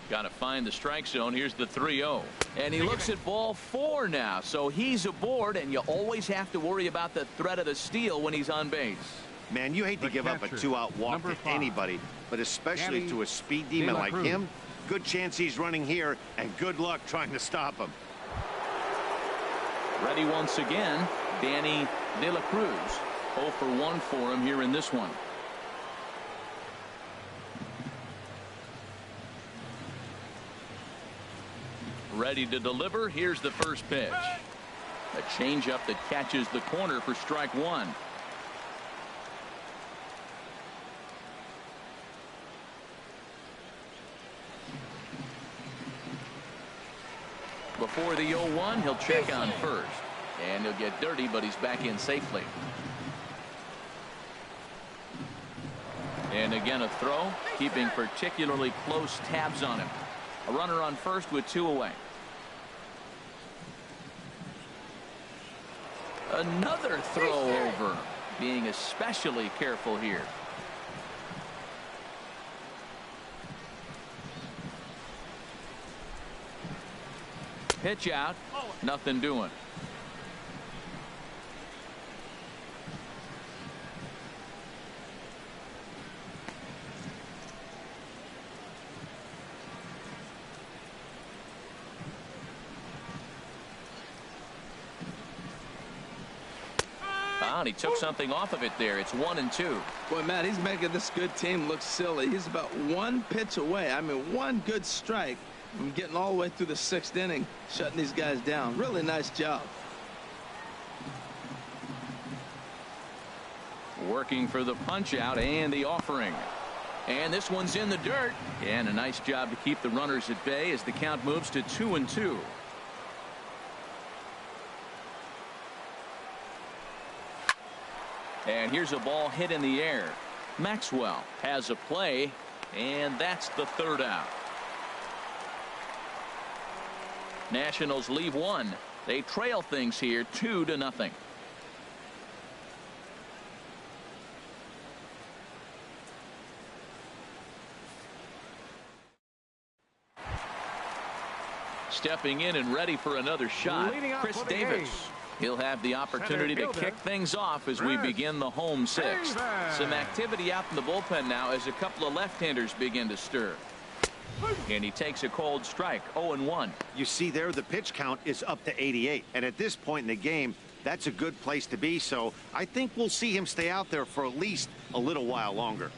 Got to find the strike zone. Here's the 3-0. And he looks at ball 4 now. So he's aboard, and you always have to worry about the threat of the steal when he's on base. Man, you hate to give up a 2-out walk to anybody, but especially to a speed demon like him. Good chance he's running here, and good luck trying to stop him. Ready once again, Danny De La Cruz. 0 for 1 for him here in this one. Ready to deliver. Here's the first pitch. A changeup that catches the corner for strike 1. Before the 0-1, he'll check on first. And he'll get dirty, but he's back in safely. And again, a throw, keeping particularly close tabs on him. A runner on first with 2 away. Another throw over, being especially careful here. Pitch out, nothing doing. And he took something off of it there. It's 1-2. Boy, Matt, he's making this good team look silly. He's about 1 pitch away. I mean, 1 good strike from getting all the way through the 6th inning, shutting these guys down. Really nice job. Working for the punch out and the offering. And this one's in the dirt. And a nice job to keep the runners at bay as the count moves to 2-2. And here's a ball hit in the air. Maxwell has a play, and that's the 3rd out. Nationals leave 1. They trail things here 2-0. Stepping in and ready for another shot, Chris Davis. He'll have the opportunity to kick things off as we begin the home 6th. Some activity out in the bullpen now as a couple of left-handers begin to stir. And he takes a cold strike, 0-1. You see there, the pitch count is up to 88. And at this point in the game, that's a good place to be. So I think we'll see him stay out there for at least a little while longer.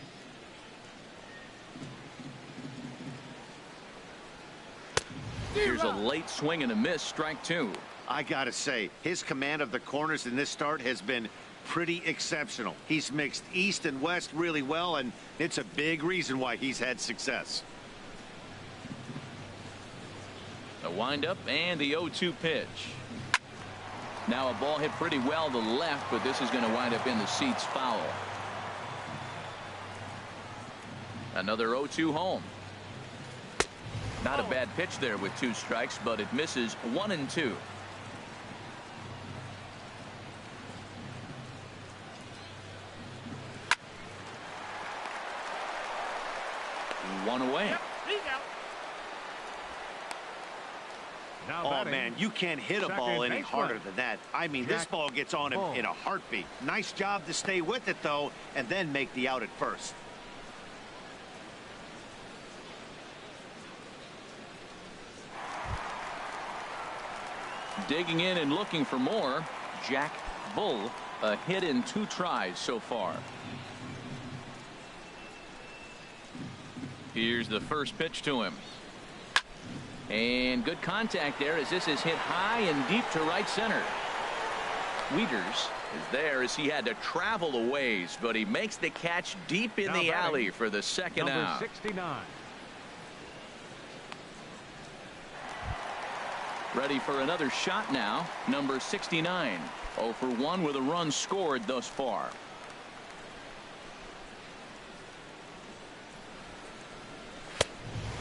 Here's a late swing and a miss, strike 2. I gotta say, his command of the corners in this start has been pretty exceptional. He's mixed east and west really well, and it's a big reason why he's had success. The windup and the 0-2 pitch. Now a ball hit pretty well to the left, but this is going to wind up in the seats foul. Another 0-2 home. Not a bad pitch there with 2 strikes, but it misses 1-2. One away. Oh, man, you can't hit a ball any harder than that. I mean, this ball gets on him in a heartbeat. Nice job to stay with it, though, and then make the out at first. Digging in and looking for more, Jack Bull a hit in 2 tries so far. Here's the first pitch to him. And good contact there as this is hit high and deep to right center. Wieters is there as he had to travel a ways, but he makes the catch deep in the alley for the second out. 69. Ready for another shot now. Number 69. 0 for 1 with a run scored thus far.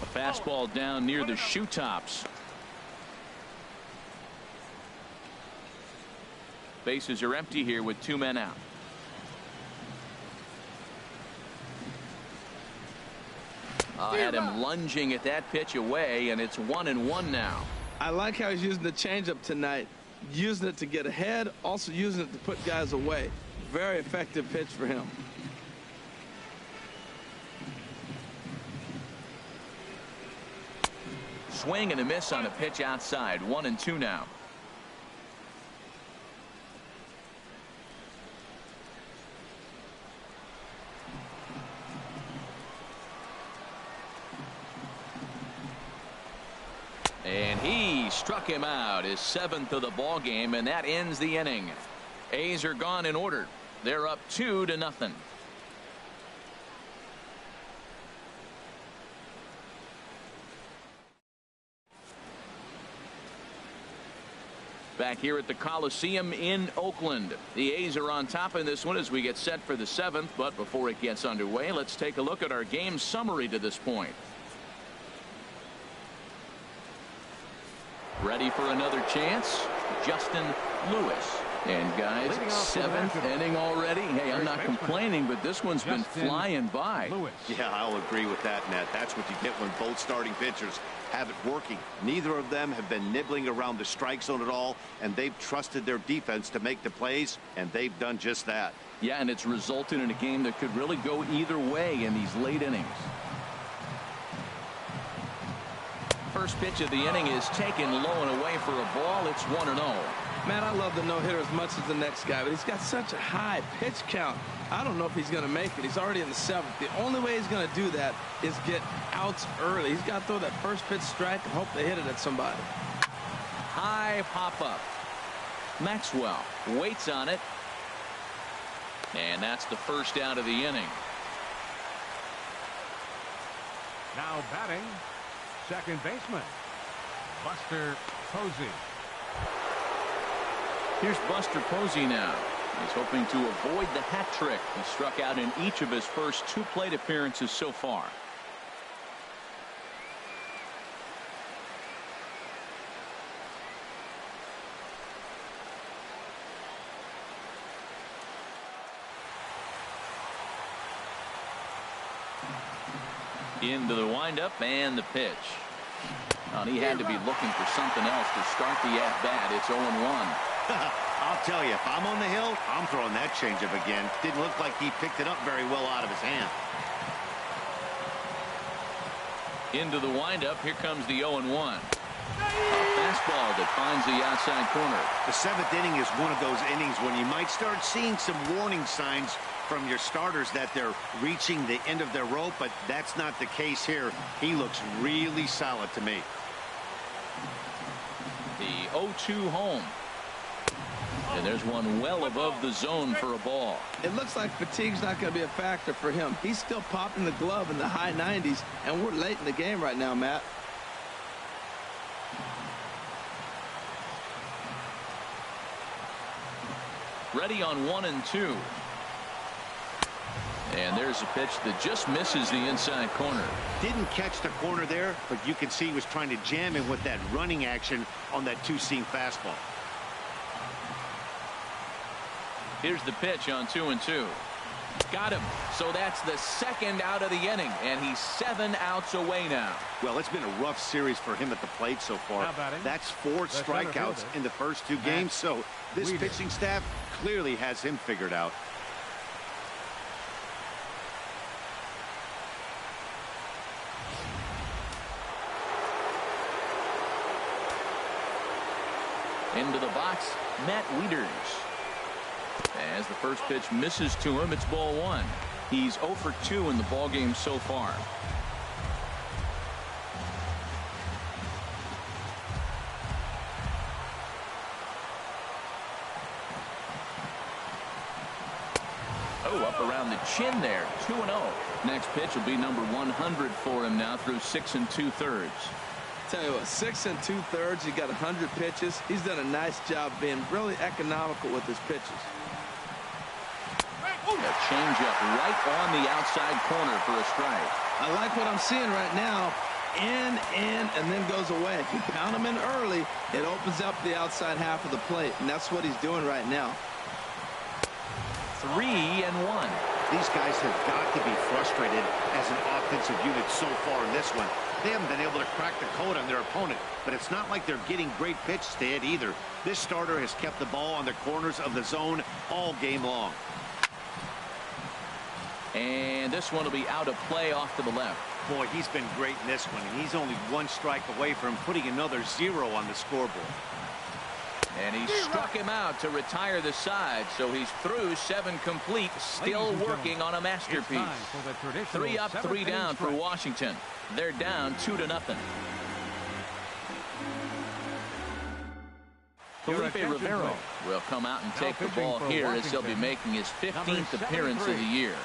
A fastball down near the shoe tops. Bases are empty here with 2 men out. Had him lunging at that pitch away, and it's 1-1 now. I like how he's using the changeup tonight, using it to get ahead, also using it to put guys away. Very effective pitch for him. Swing and a miss on a pitch outside. 1-2 now. And he struck him out, his 7th of the ball game, and that ends the inning. A's are gone in order. They're up 2-0. Back here at the Coliseum in Oakland. The A's are on top in this one as we get set for the 7th. But before it gets underway, let's take a look at our game summary to this point. Ready for another chance? Justin Lewis. And guys, 7th inning already. Hey, I'm not complaining, but this one's been flying by. Yeah, I'll agree with that, Matt. That's what you get when both starting pitchers have it working. Neither of them have been nibbling around the strike zone at all, and they've trusted their defense to make the plays, and they've done just that. Yeah, and it's resulted in a game that could really go either way in these late innings. First pitch of the inning is taken low and away for a ball. It's 1-0. Man, I love the no-hitter as much as the next guy, but he's got such a high pitch count. I don't know if he's going to make it. He's already in the 7th. The only way he's going to do that is get outs early. He's got to throw that first pitch strike and hope they hit it at somebody. High pop-up. Maxwell waits on it. And that's the first out of the inning. Now batting, second baseman, Buster Posey. Here's Buster Posey now. He's hoping to avoid the hat trick. He struck out in each of his first 2 plate appearances so far. Into the windup and the pitch. He had to be looking for something else to start the at-bat. It's 0-1. I'll tell you, if I'm on the hill, I'm throwing that changeup again. Didn't look like he picked it up very well out of his hand. Into the windup. Here comes the 0-1. A fastball that finds the outside corner. The 7th inning is one of those innings when you might start seeing some warning signs from your starters that they're reaching the end of their rope, but that's not the case here. He looks really solid to me. The 0-2 home. And there's one well above the zone for a ball. It looks like fatigue's not going to be a factor for him. He's still popping the glove in the high 90s, and we're late in the game right now, Matt. Ready on 1-2. And there's a pitch that just misses the inside corner. Didn't catch the corner there, but you can see he was trying to jam him with that running action on that 2-seam fastball. Here's the pitch on 2-2. Got him. So that's the 2nd out of the inning, and he's 7 outs away now. Well, it's been a rough series for him at the plate so far. That's 4 strikeouts in the first 2 games, so this pitching staff clearly has him figured out. Into the box, Matt Wieters. As the first pitch misses to him, it's ball one. He's 0 for 2 in the ball game so far. Oh, up around the chin there. 2-0. Next pitch will be number 100 for him now through 6 2/3. Tell you what, 6 2/3. He got 100 pitches. He's done a nice job being really economical with his pitches. A changeup right on the outside corner for a strike. I like what I'm seeing right now. In, and then goes away. If you pound him in early, it opens up the outside half of the plate, and that's what he's doing right now. 3-1. These guys have got to be frustrated as an offensive unit so far in this one. They haven't been able to crack the code on their opponent, but it's not like they're getting great pitches to hit either. This starter has kept the ball on the corners of the zone all game long. And this one will be out of play off to the left. Boy, he's been great in this one, and he's only one strike away from putting another 0 on the scoreboard. And he struck him out to retire the side, so he's through 7 complete, still working on a masterpiece. 3 up, 3 down for Washington. They're down 2-0. Felipe Rivero will come out and take the ball here as he'll be making his 15th appearance of the year.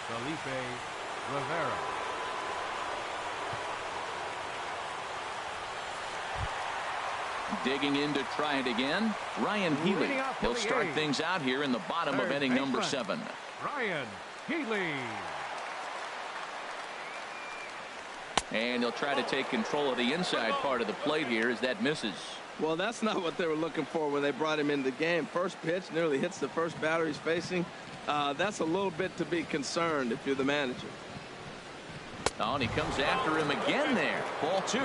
Felipe Rivero. Digging in to try it again, Ryan Healy. He'll start things out here in the bottom of inning number 7. Ryan Healy. And he'll try to take control of the inside part of the plate here as that misses. Well, that's not what they were looking for when they brought him into the game. First pitch nearly hits the first batter he's facing. That's a little bit to be concerned if you're the manager. Oh, and he comes after him again there. Ball 2.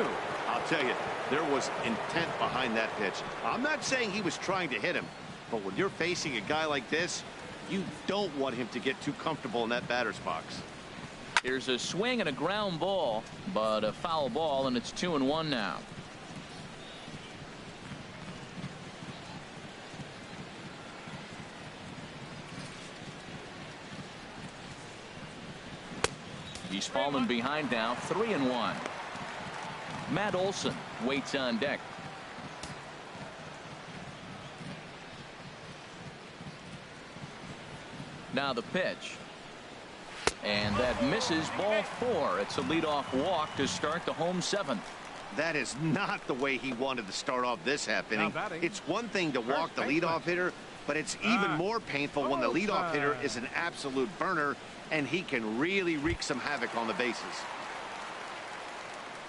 I'll tell you, there was intent behind that pitch. I'm not saying he was trying to hit him, but when you're facing a guy like this, you don't want him to get too comfortable in that batter's box. Here's a swing and a ground ball, but a foul ball, and it's 2-1 now. He's fallen behind now, 3-1. Matt Olson waits on deck. Now the pitch. And that misses, ball 4. It's a leadoff walk to start the home 7th. That is not the way he wanted to start off this half inning. It's one thing to walk the leadoff hitter, but it's even more painful when the leadoff hitter is an absolute burner and he can really wreak some havoc on the bases.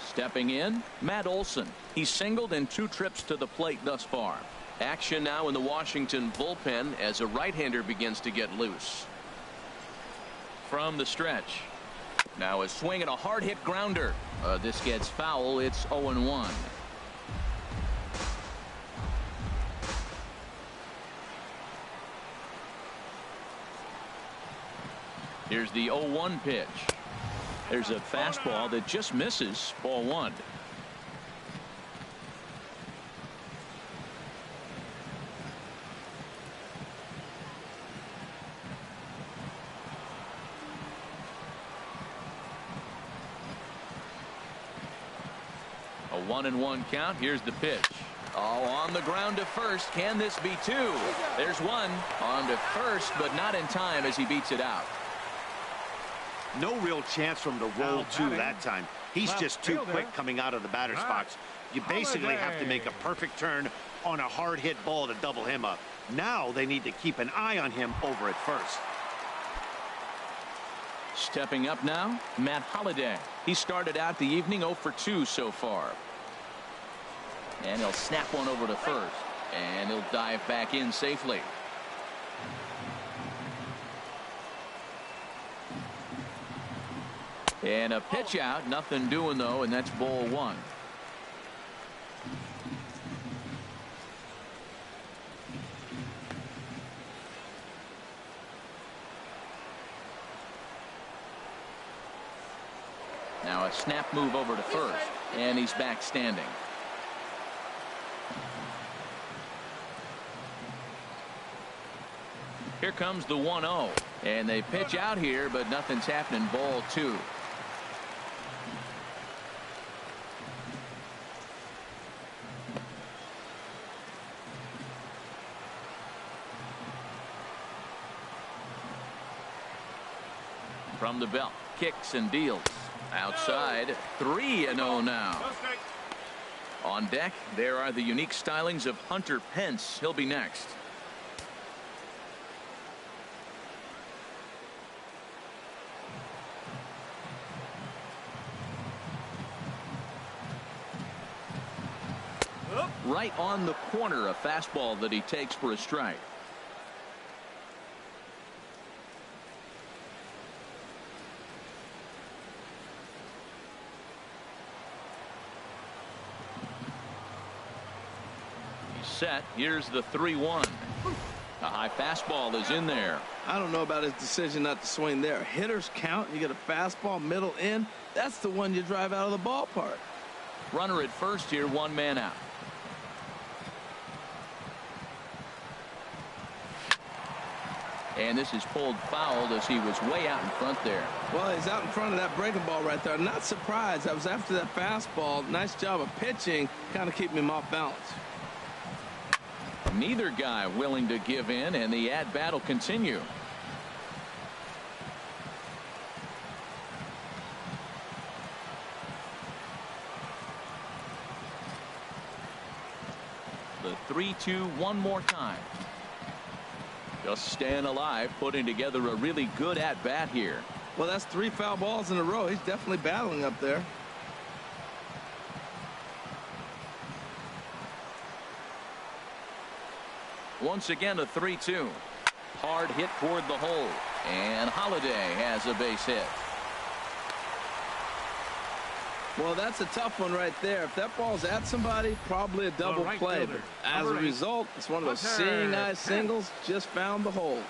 Stepping in, Matt Olson. He's singled in 2 trips to the plate thus far. Action now in the Washington bullpen as a right-hander begins to get loose. From the stretch. Now a swing and a hard hit grounder. This gets foul. It's 0-1. Here's the 0-1 pitch. There's a fastball that just misses, ball 1. A 1-1 count. Here's the pitch. Oh, on the ground to first. Can this be 2? There's 1 on to first, but not in time as he beats it out. No real chance for him to roll 2 that time. He's just too quick coming out of the batter's box. You basically have to make a perfect turn on a hard hit ball to double him up. Now they need to keep an eye on him over at first. Stepping up now, Matt Holliday. He started out the evening 0 for 2 so far. And he'll snap one over to first. And he'll dive back in safely. And a pitch out, nothing doing though, and that's ball 1. Now a snap move over to first, and he's back standing. Here comes the 1-0. And they pitch out here, but nothing's happening. Ball 2. From the belt, kicks and deals. Outside, 3-0 now. On deck, there are the unique stylings of Hunter Pence. He'll be next. Right on the corner, a fastball that he takes for a strike. Set. Here's the 3-1. A high fastball is in there. I don't know about his decision not to swing there. Hitters count. You get a fastball middle in. That's the one you drive out of the ballpark. Runner at first here, 1 man out. And this is pulled foul as he was way out in front there. Well, he's out in front of that breaking ball right there. Not surprised. I was after that fastball. Nice job of pitching, kind of keeping him off balance. Neither guy willing to give in, and the at-bat will continue. The 3-2 one more time. Just staying alive, putting together a really good at-bat here. Well, that's 3 foul balls in a row. He's definitely battling up there. Once again, a 3-2. Hard hit toward the hole. And Holiday has a base hit. Well, that's a tough one right there. If that ball's at somebody, probably a double right play. fielder, But as a number 8, result, it's one of those Hunter seeing eye Pence. singles. Just found the hole.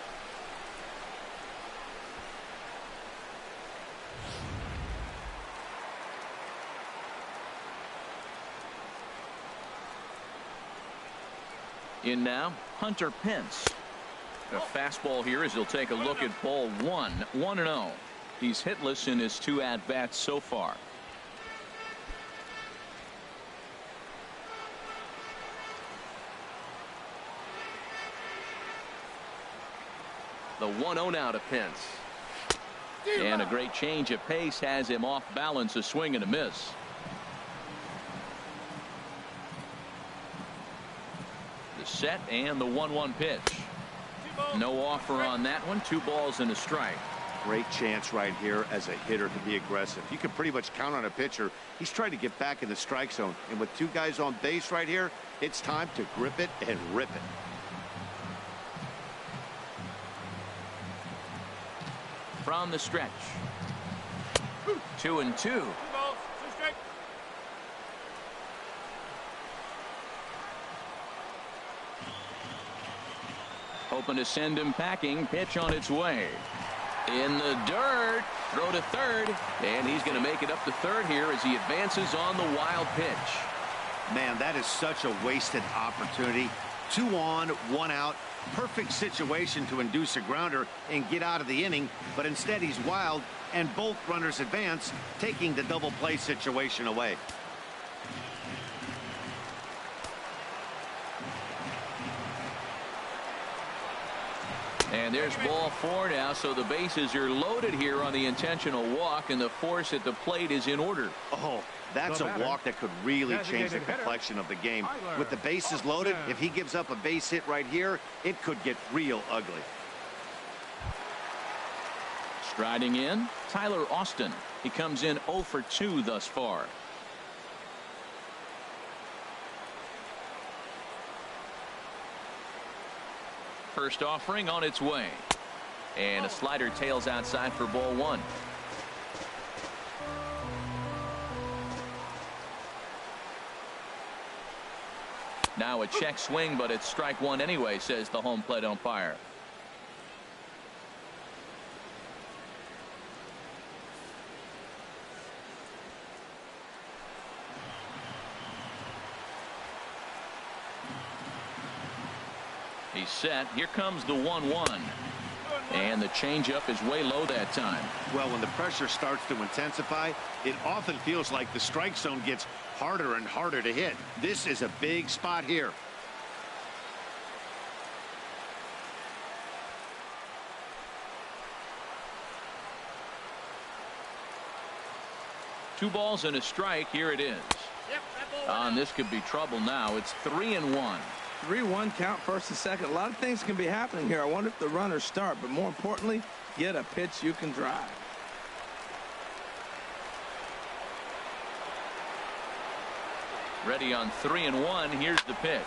In now, Hunter Pence. A fastball here as he'll take a look at ball 1. 1-0. He's hitless in his 2 at-bats so far. The 1-0 now to Pence. And a great change of pace has him off balance, a swing and a miss. The set and the 1-1 pitch. No offer on that one. 2 balls and a strike. Great chance right here as a hitter to be aggressive. You can pretty much count on a pitcher. He's trying to get back in the strike zone. And with 2 guys on base right here, it's time to grip it and rip it. From the stretch. 2-2. Hoping to send him packing. Pitch on its way. In the dirt. Throw to third. And he's going to make it up to third here as he advances on the wild pitch. Man, that is such a wasted opportunity. 2 on, 1 out. Perfect situation to induce a grounder and get out of the inning, but instead he's wild and both runners advance, taking the double play situation away. And there's ball 4 now, so the bases are loaded here on the intentional walk, and the force at the plate is in order. Oh, that's a walk that could really change the complexion of the game. With the bases loaded, if he gives up a base hit right here, it could get real ugly. Striding in, Tyler Austin. He comes in 0 for 2 thus far. First offering on its way. And a slider tails outside for ball 1. Now a check swing, but it's strike 1 anyway, says the home plate umpire. He he's set. Here comes the 1-1. And the changeup is way low that time. Well, when the pressure starts to intensify, it often feels like the strike zone gets harder and harder to hit. This is a big spot here. Two balls and a strike. Here it is. This could be trouble now. It's 3-1. 3-1 count, first and second. A lot of things can be happening here. I wonder if the runners start, but more importantly, get a pitch you can drive. Ready on 3-1. Here's the pitch.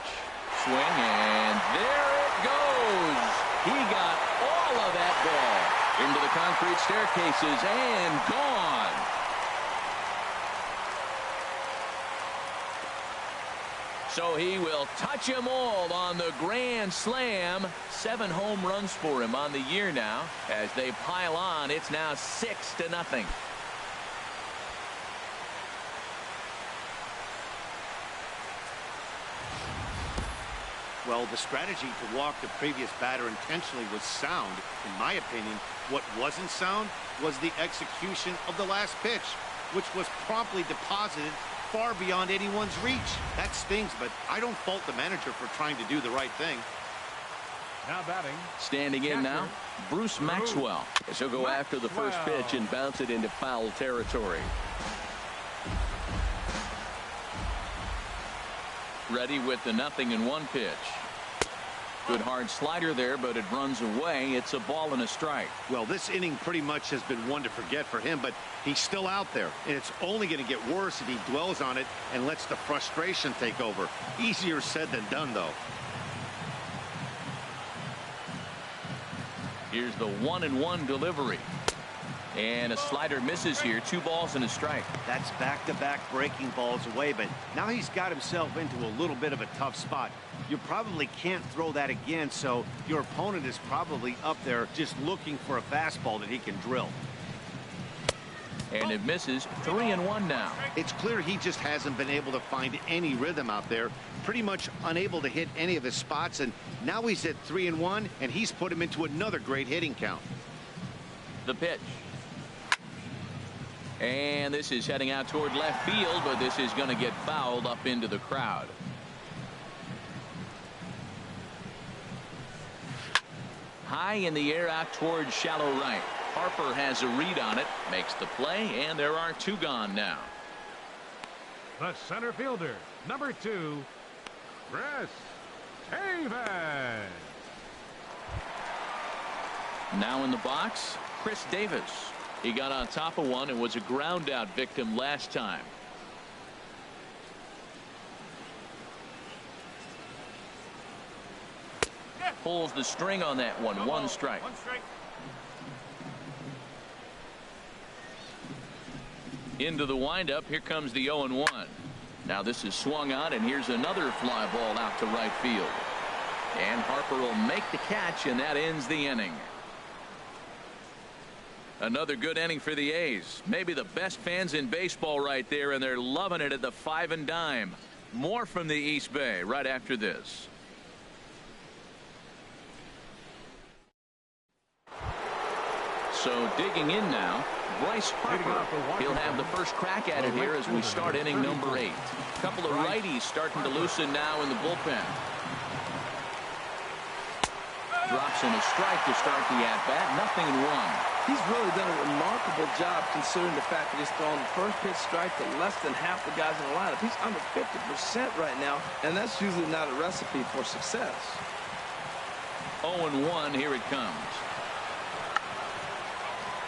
Swing, and there it goes. He got all of that ball into the concrete staircases and gone. So he will touch them all on the grand slam. 7 home runs for him on the year now. As they pile on, it's now 6-0. Well, the strategy to walk the previous batter intentionally was sound. In my opinion, what wasn't sound was the execution of the last pitch, which was promptly deposited far beyond anyone's reach. That stings, but I don't fault the manager for trying to do the right thing. Now batting. Standing in now, Bruce Maxwell. As he'll go after the first pitch and bounce it into foul territory. Ready with the 0-1 pitch. Good hard slider there, but it runs away. It's a ball and a strike. Well, this inning pretty much has been one to forget for him, but he's still out there, and it's only going to get worse if he dwells on it and lets the frustration take over. Easier said than done, though. Here's the 1-1 delivery. And a slider misses here. 2 balls and a strike. That's back-to-back breaking balls away, but now he's got himself into a little bit of a tough spot. You probably can't throw that again, so your opponent is probably up there just looking for a fastball that he can drill. And it misses. 3-1 now. It's clear he just hasn't been able to find any rhythm out there. Pretty much unable to hit any of his spots, and now he's at 3-1, and he's put him into another great hitting count. The pitch. And this is heading out toward left field, but this is going to get fouled up into the crowd. High in the air out toward shallow right. Harper has a read on it, makes the play, and there are 2 gone now. The center fielder, number 2, Chris Davis. Now in the box, Chris Davis. He got on top of one and was a ground out victim last time. Pulls the string on that one. 1 strike. Into the windup. Here comes the 0-1. Now this is swung on, and here's another fly ball out to right field. And Harper will make the catch, and that ends the inning. Another good inning for the A's. Maybe the best fans in baseball right there, and they're loving it at the 5 and dime. More from the East Bay right after this. So digging in now, Bryce Harper. He'll have the first crack at it here as we start inning number 8. A couple of righties starting to loosen now in the bullpen. Drops in a strike to start the at-bat. 0-1. He's really done a remarkable job considering the fact that he's thrown the first pitch strike to less than half the guys in the lineup. He's under 50% right now, and that's usually not a recipe for success. 0-1. Here it comes.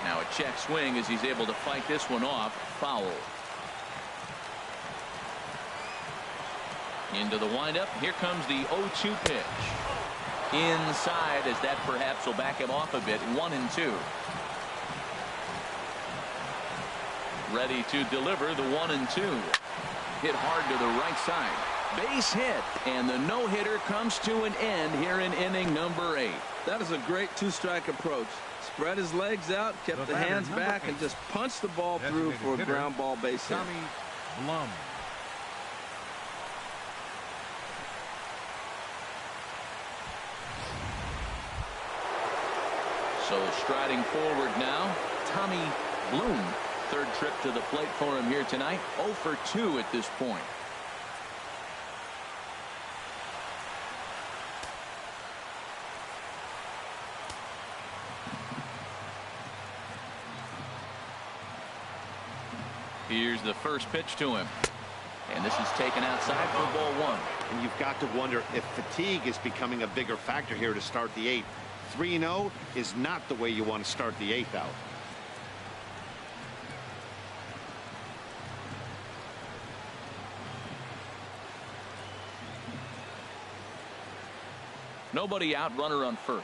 Now a check swing as he's able to fight this one off. Foul. Into the windup. Here comes the 0-2 pitch. Inside, as that perhaps will back him off a bit. 1-2. Ready to deliver the 1-2. Hit hard to the right side. Base hit, and the no-hitter comes to an end here in inning number 8. That is a great 2-strike approach. Spread his legs out, kept the hands back, and just punched the ball through for a ground ball base hit. Tommy Blum. So striding forward now, Tommy Bloom. Third trip to the plate for him here tonight. 0 for 2 at this point. Here's the first pitch to him. And this is taken outside for ball 1. And you've got to wonder if fatigue is becoming a bigger factor here to start the 8th. 3-0 is not the way you want to start the 8th out. Nobody out, runner on first.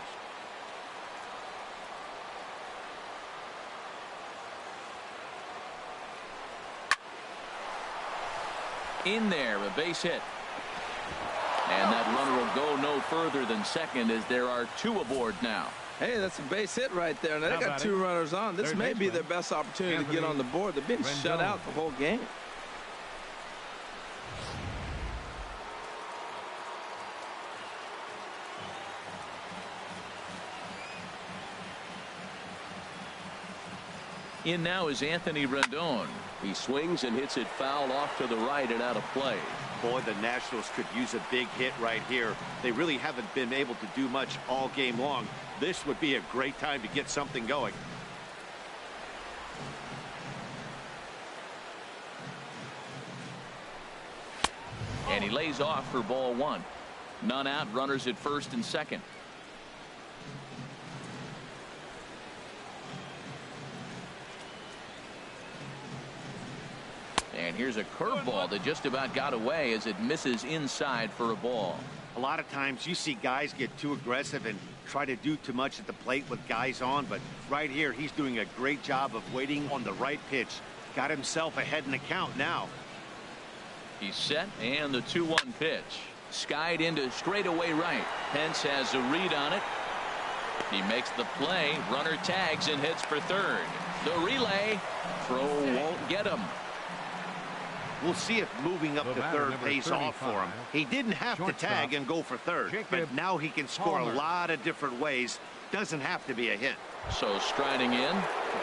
In there, a base hit. And that runner will go no further than second as there are 2 aboard now. Hey, that's a base hit right there. Now they got 2 runners on. This may be their best opportunity to get on the board. They've been shut out the whole game. In now is Anthony Rendon. He swings and hits it foul off to the right and out of play. Boy, the Nationals could use a big hit right here. They really haven't been able to do much all game long. This would be a great time to get something going. And he lays off for ball 1. None out, runners at first and second. And here's a curveball that just about got away as it misses inside for a ball. A lot of times you see guys get too aggressive and try to do too much at the plate with guys on, but right here he's doing a great job of waiting on the right pitch. Got himself ahead in the count now. He's set, and the 2-1 pitch. Skied into straightaway right. Pence has a read on it. He makes the play. Runner tags and hits for third. The relay. Throw won't get him. We'll see if moving up to third pays off for him. He didn't have to tag and go for third, but now he can score a lot of different ways. Doesn't have to be a hit. So striding in,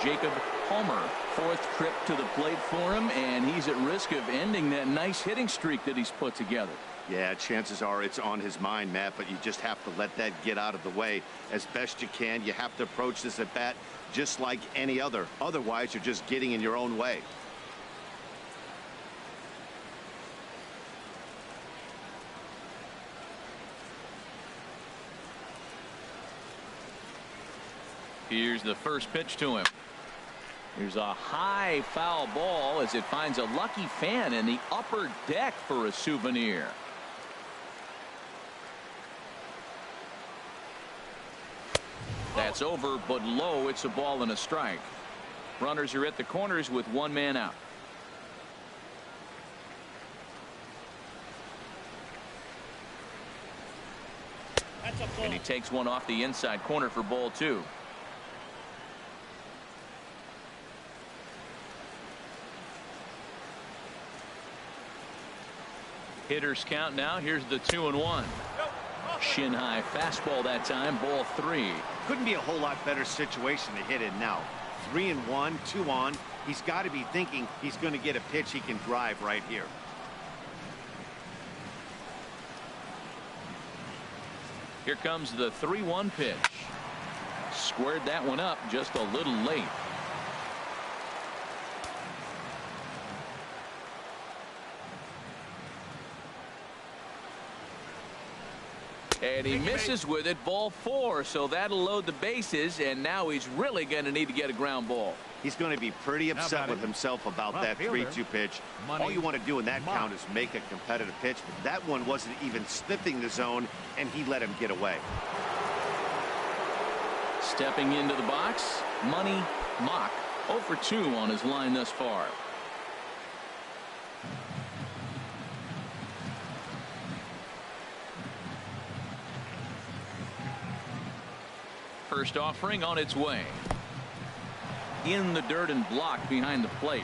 Jacob Palmer. 4th trip to the plate for him, and he's at risk of ending that nice hitting streak that he's put together. Yeah, chances are it's on his mind, Matt, but you just have to let that get out of the way as best you can. You have to approach this at bat just like any other. Otherwise, you're just getting in your own way. Here's the first pitch to him. Here's a high foul ball as it finds a lucky fan in the upper deck for a souvenir. That's over, but low. It's a ball and a strike. Runners are at the corners with 1 man out. And he takes one off the inside corner for ball 2. Hitters count now. Here's the 2-1. Shin high fastball that time. Ball 3. Couldn't be a whole lot better situation to hit in now. 3-1, 2 on. He's got to be thinking he's going to get a pitch he can drive right here. Here comes the 3-1 pitch. Squared that one up just a little late. And he misses with it. Ball 4. So that'll load the bases, and now he's really going to need to get a ground ball. He's going to be pretty upset with himself about that 3-2 pitch. All you want to do in that count is make a competitive pitch, but that one wasn't even sniffing the zone, and he let him get away. Stepping into the box, Money Mock. 0 for 2 on his line thus far. First offering on its way. In the dirt and blocked behind the plate.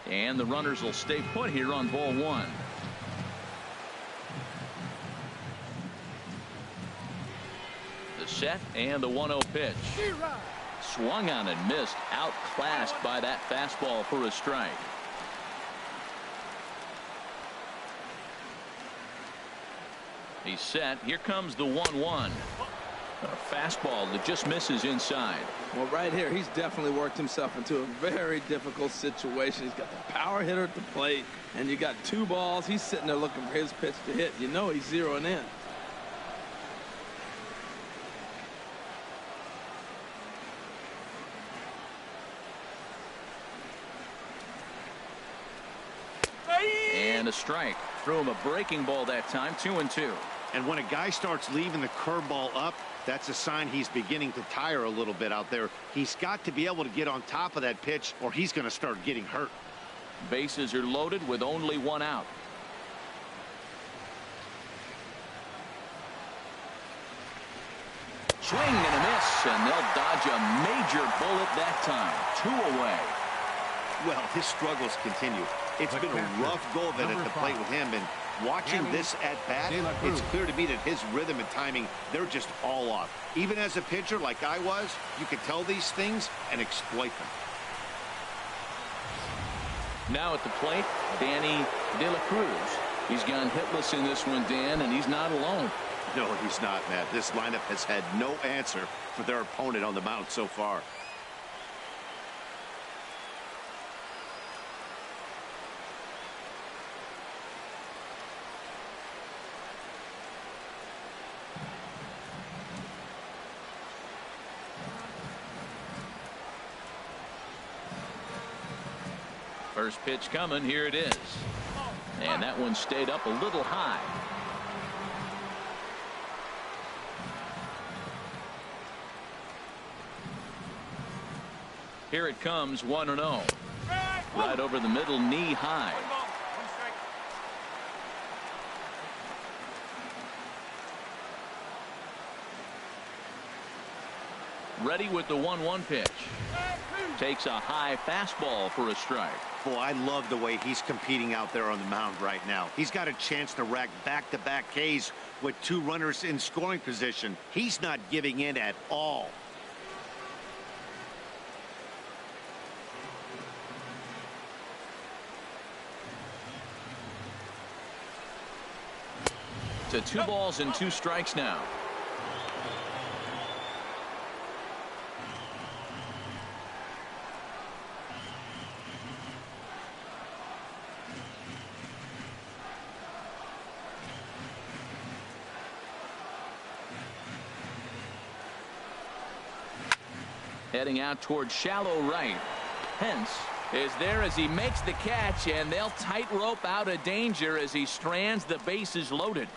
And the runners will stay put here on ball 1. The set and the 1-0 pitch. Swung on and missed. Outclassed by that fastball for a strike. He's set. Here comes the 1-1. A fastball that just misses inside. Well, right here, he's definitely worked himself into a very difficult situation. He's got the power hitter at the plate, and you got 2 balls. He's sitting there looking for his pitch to hit. You know he's zeroing in. And a strike. Threw him a breaking ball that time. 2-2. And when a guy starts leaving the curveball up, that's a sign he's beginning to tire a little bit out there. He's got to be able to get on top of that pitch, or he's going to start getting hurt. Bases are loaded with only 1 out. Swing and a miss, and they'll dodge a major bullet that time. 2 away. Well, his struggles continue. It's been a rough go of it at the plate with him, and watching this at bat, it's clear to me that his rhythm and timing, they're just all off. Even as a pitcher like I was, you could tell these things and exploit them. Now at the plate, Danny De La Cruz. He's gone hitless in this one, Dan, and he's not alone. No, he's not, Matt. This lineup has had no answer for their opponent on the mound so far. First pitch coming. Here it is. And that one stayed up a little high. Here it comes. 1-0. Right over the middle, knee high. Ready with the 1-1 pitch. Takes a high fastball for a strike. Boy, I love the way he's competing out there on the mound right now. He's got a chance to rack back-to-back Ks with 2 runners in scoring position. He's not giving in at all. To 2 balls and 2 strikes now. Heading out towards shallow right. Pence is there as he makes the catch, and they'll tightrope out of danger as he strands the bases loaded.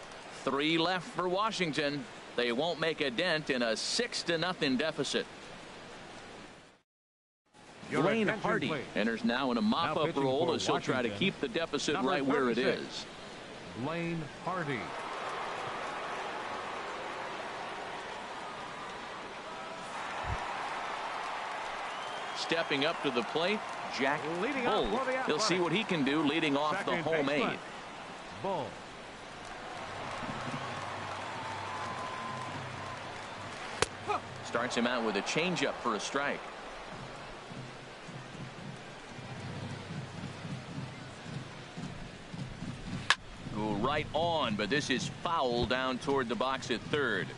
3 left for Washington. They won't make a dent in a 6-0 deficit. Blaine Hardy enters now in a mop-up role as he'll try to keep the deficit right where it is. Blaine Hardy. Stepping up to the plate, Jack Bull. He'll see what he can do leading off the home 8th. Bull. Starts him out with a changeup for a strike. Go right on, but this is foul down toward the box at third.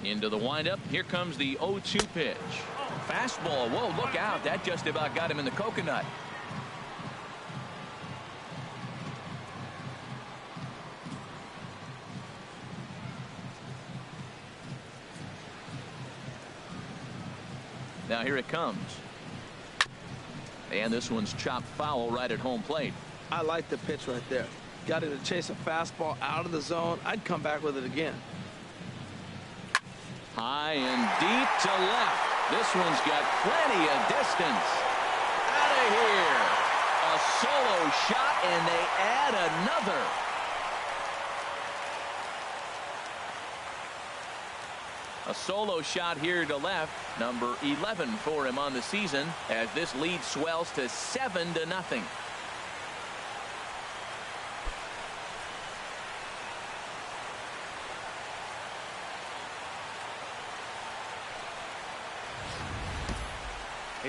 Into the windup. Here comes the 0-2 pitch. Fastball. Whoa, look out. That just about got him in the coconut. Now here it comes. And this one's chopped foul right at home plate. I like the pitch right there. Got him to chase a fastball out of the zone. I'd come back with it again. High and deep to left. This one's got plenty of distance. Out of here. A solo shot, and they add another. A solo shot here to left. Number 11 for him on the season as this lead swells to 7-0.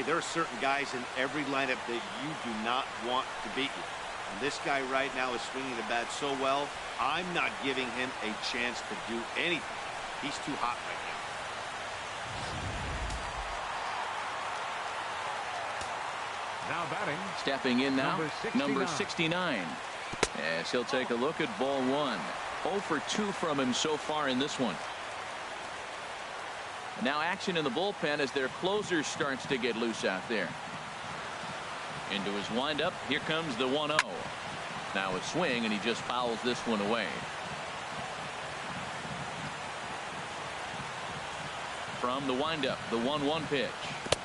Hey, there are certain guys in every lineup that you do not want to beat you. And this guy right now is swinging the bat so well, I'm not giving him a chance to do anything. He's too hot right now. Now batting. Stepping in now, Number 69. As he'll take a look at ball one. 0 for 2 from him so far in this one. Now action in the bullpen as their closer starts to get loose out there. Into his windup. Here comes the 1-0. Now a swing, and he just fouls this one away. From the windup, the 1-1 pitch.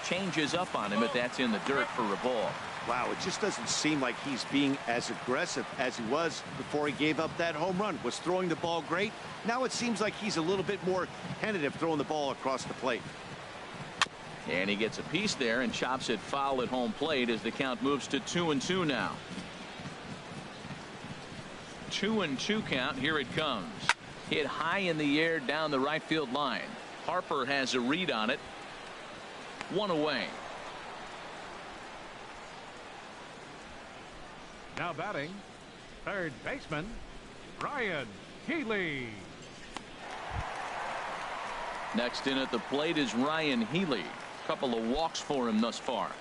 Changes up on him, but that's in the dirt for a ball. Wow, it just doesn't seem like he's being as aggressive as he was before he gave up that home run. Was throwing the ball great. Now it seems like he's a little bit more tentative throwing the ball across the plate. And he gets a piece there and chops it foul at home plate as the count moves to 2-2 now. 2-2 count. Here it comes. Hit high in the air down the right field line. Harper has a read on it. One away. Now batting, third baseman, Ryan Healy. Next in at the plate is Ryan Healy. Couple of walks for him thus far.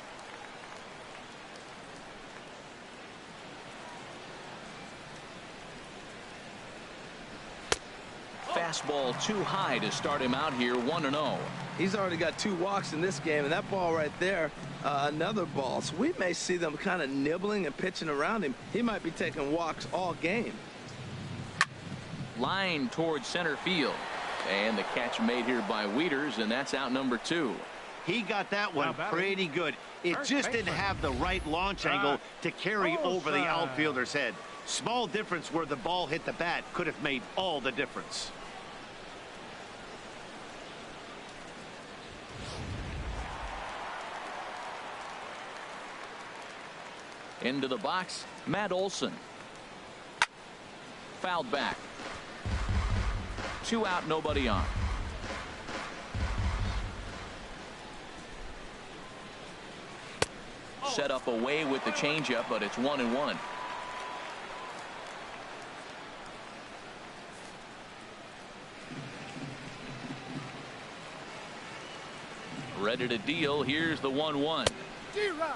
Fastball too high to start him out here. 1-0. He's already got 2 walks in this game, and that ball right there, another ball. So we may see them kind of nibbling and pitching around him. He might be taking walks all game. Line towards center field. And the catch made here by Wieters, and that's out number 2. He got that one pretty good. It just didn't have the right launch angle to carry over the outfielder's head. Small difference where the ball hit the bat could have made all the difference. Into the box, Matt Olson. Fouled back. 2 out, nobody on. Set up away with the changeup, but it's 1-1. Ready to deal. Here's the 1-1.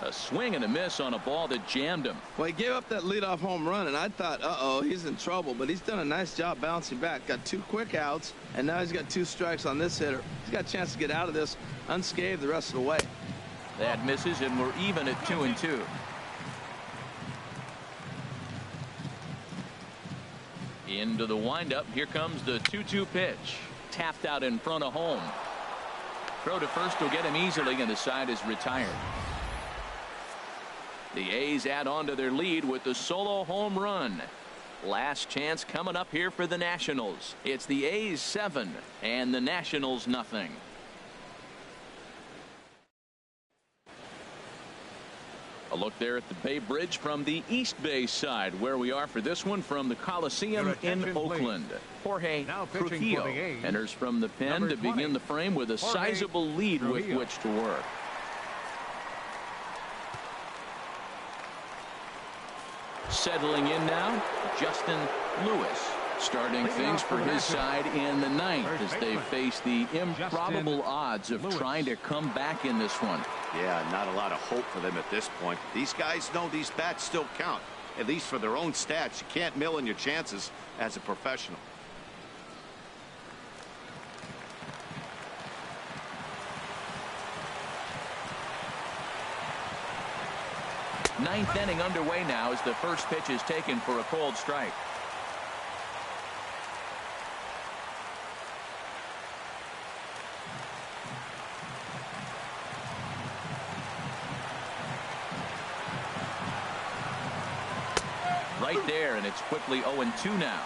A swing and a miss on a ball that jammed him. Well, he gave up that leadoff home run, and I thought, uh-oh, he's in trouble. But he's done a nice job bouncing back. Got 2 quick outs, and now he's got 2 strikes on this hitter. He's got a chance to get out of this unscathed the rest of the way. That misses, and we're even at 2-2. Into the windup. Here comes the 2-2 pitch. Tapped out in front of home. Throw to first will get him easily, and the side is retired. The A's add on to their lead with the solo home run. Last chance coming up here for the Nationals. It's the A's 7 and the Nationals nothing. A look there at the Bay Bridge from the East Bay side, where we are for this one from the Coliseum in Oakland. Jorge Trujillo enters from the pen to begin the frame with a sizable lead with which to work. Settling in now, Justin Lewis, starting things for his side in the 9th as they face the improbable odds of trying to come back in this one. Yeah, not a lot of hope for them at this point. These guys know these bats still count, at least for their own stats. You can't mill in your chances as a professional. Ninth inning underway now as the first pitch is taken for a cold strike. Right there, and it's quickly 0-2 now.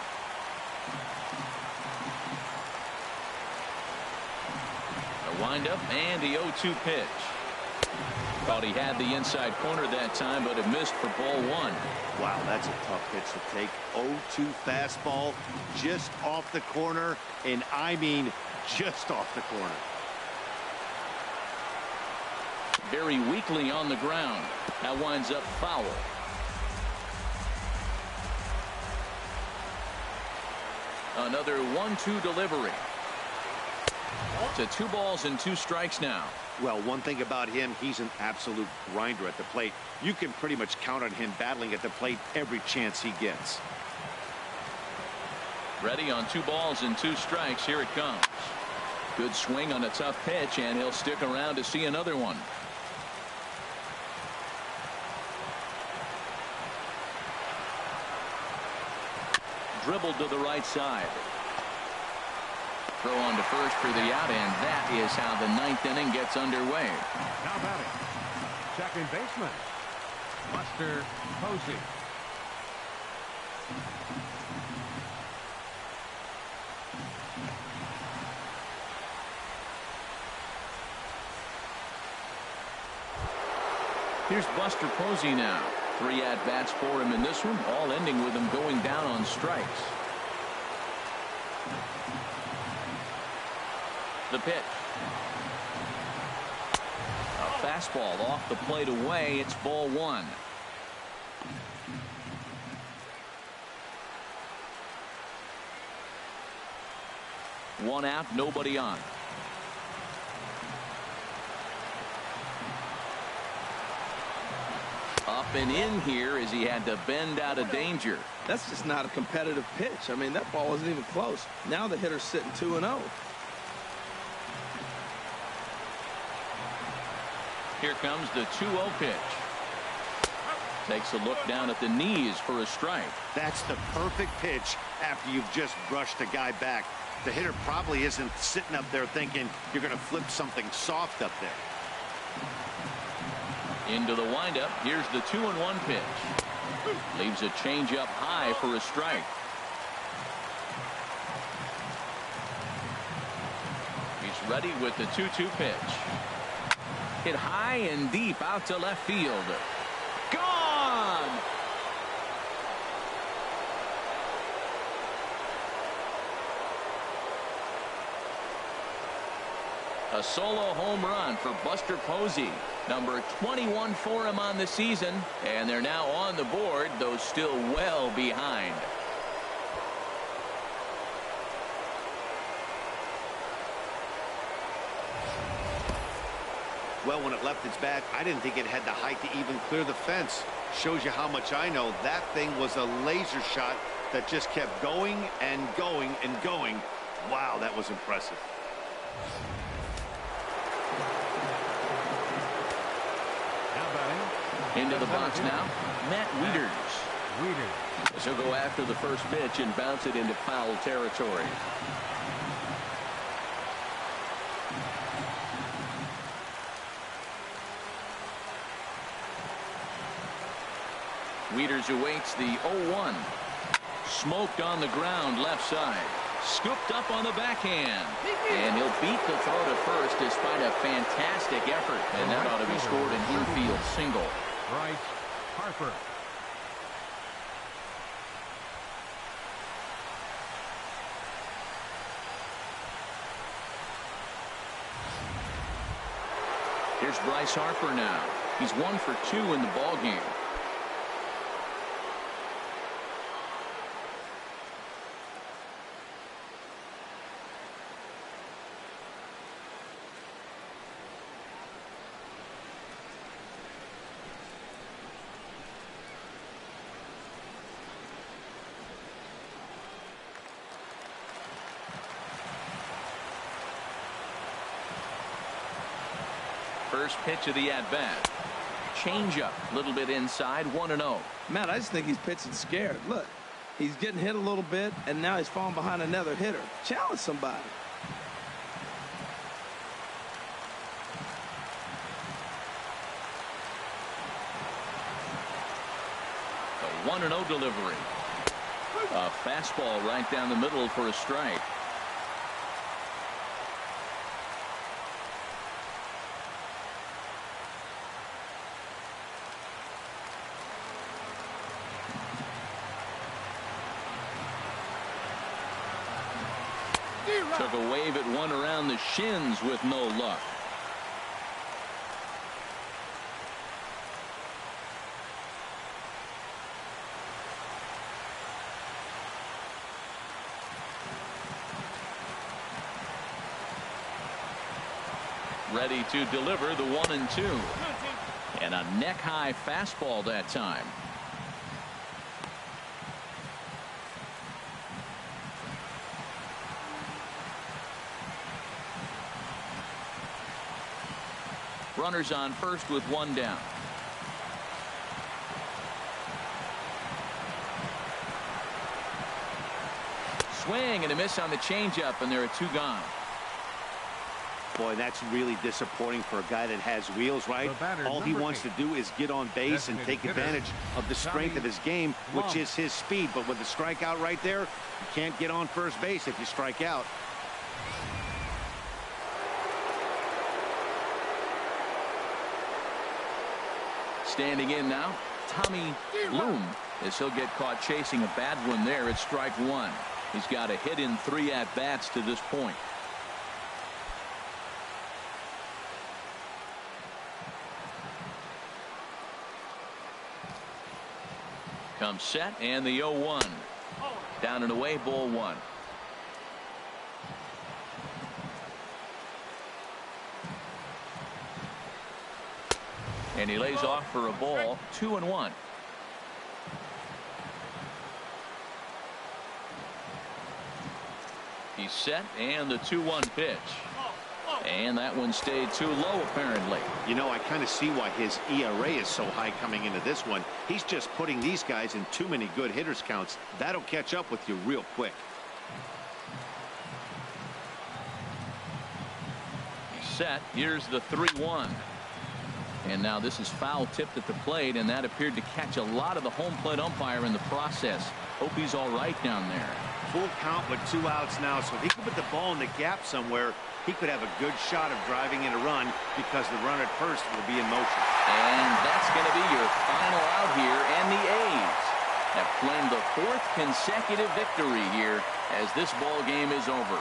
A windup and the 0-2 pitch. Thought he had the inside corner that time, but it missed for ball 1. Wow, that's a tough pitch to take. 0-2 fastball just off the corner, and I mean just off the corner. very weakly on the ground. That winds up foul. Another 1-2 delivery. To 2 balls and 2 strikes now. Well, one thing about him, he's an absolute grinder at the plate. You can pretty much count on him battling at the plate every chance he gets. Ready on 2 balls and 2 strikes. Here it comes. Good swing on a tough pitch, and he'll stick around to see another one. Dribbled to the right side. Throw on to first for the out, and that is how the 9th inning gets underway. Now batting, second baseman, Buster Posey. Here's Buster Posey now. 3 at-bats for him in this one, all ending with him going down on strikes. The pitch. A fastball off the plate away. It's ball 1. One out, nobody on. Up and in here as he had to bend out of danger. That's just not a competitive pitch. I mean, that ball wasn't even close. Now the hitter's sitting 2-0. Here comes the 2-0 pitch. Takes a look down at the knees for a strike. That's the perfect pitch after you've just brushed a guy back. The hitter probably isn't sitting up there thinking you're going to flip something soft up there. Into the windup. Here's the 2-1 pitch. Leaves a changeup high for a strike. He's ready with the 2-2 pitch. Hit high and deep out to left field. Gone! A solo home run for Buster Posey. Number 21 for him on the season. And they're now on the board, though still well behind. Well, when it left its bat, I didn't think it had the height to even clear the fence. Shows you how much I know. That thing was a laser shot that just kept going and going and going. Wow, that was impressive. Now batting. Into the box now, Matt Wieters. So go after the first pitch and bounce it into foul territory. Wieters awaits the 0-1. Smoked on the ground left side. Scooped up on the backhand. And he'll beat the throw to first despite a fantastic effort. And that ought to be scored an infield single. Bryce Harper. Here's Bryce Harper now. He's 1 for 2 in the ballgame. First pitch of the at-bat. Changeup, a little bit inside, 1-0. Matt, I just think he's pitching scared. Look, he's getting hit a little bit, and now he's falling behind another hitter. Challenge somebody. The 1-0 delivery. A fastball right down the middle for a strike. Took a wave at one around the shins with no luck. ready to deliver the 1-2. And a neck-high fastball that time. Runners on first with one down. Swing and a miss on the changeup, and there are two gone. Boy, that's really disappointing for a guy that has wheels, right? All he wants to do is get on base and take advantage of the strength of his game, which is his speed. But with the strikeout right there, you can't get on first base if you strike out. Standing in now, Tommy Bloom, as he'll get caught chasing a bad one there at strike one. He's got a hit in 3 at-bats to this point. Comes set, and the 0-1. Down and away, ball one. And he lays off for a ball, 2-1. He's set, and the 2-1 pitch. And that one stayed too low, apparently. You know, I kind of see why his ERA is so high coming into this one. He's just putting these guys in too many good hitters counts. That'll catch up with you real quick. He's set. Here's the 3-1. And now this is foul tipped at the plate, and that appeared to catch a lot of the home plate umpire in the process. Hope he's all right down there. Full count with 2 outs now, so if he can put the ball in the gap somewhere, he could have a good shot of driving in a run because the runner at first will be in motion. And that's going to be your final out here, and the A's have claimed the 4th consecutive victory here as this ball game is over.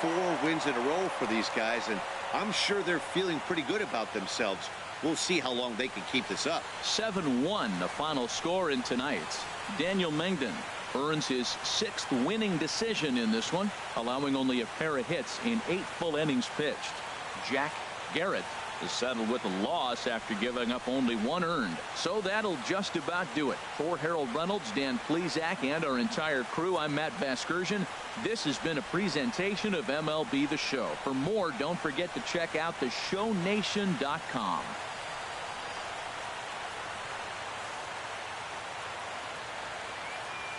4 wins in a row for these guys, and I'm sure they're feeling pretty good about themselves. We'll see how long they can keep this up. 7-1 the final score in tonight's. Daniel Mengden earns his 6th winning decision in this one, allowing only a pair of hits in 8 full innings pitched. Jack Garrett is settled with a loss after giving up only 1 earned. So that'll just about do it. For Harold Reynolds, Dan Plesac, and our entire crew, I'm Matt Vasgersian. This has been a presentation of MLB The Show. For more, don't forget to check out theshownation.com.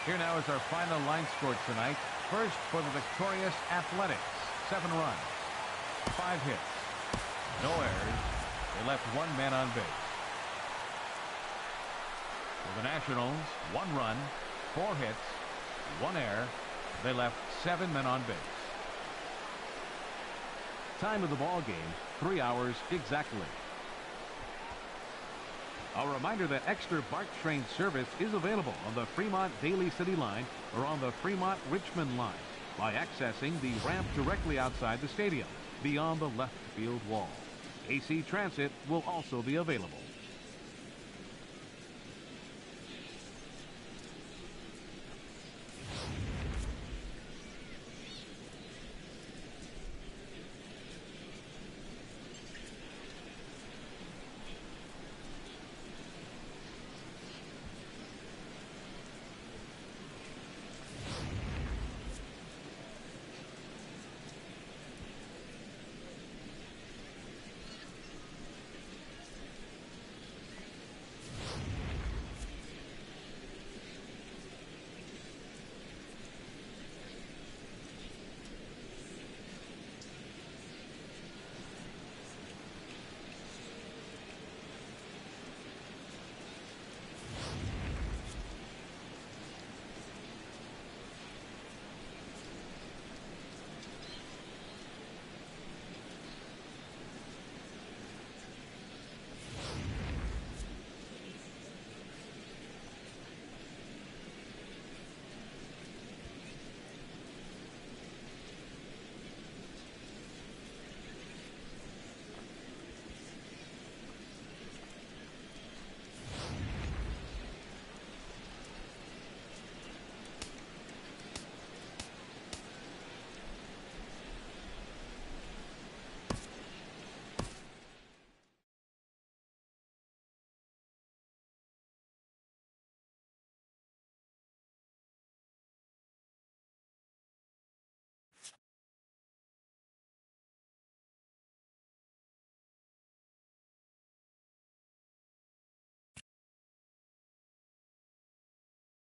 Here now is our final line score tonight. First for the victorious Athletics, 7 runs, 5 hits, no errors. They left 1 man on base. For the Nationals, 1 run, 4 hits, 1 error. They left 7 men on base. Time of the ball game, 3 hours exactly. A reminder that extra BART train service is available on the Fremont Daly City line or on the Fremont Richmond line by accessing the ramp directly outside the stadium beyond the left field wall. AC Transit will also be available.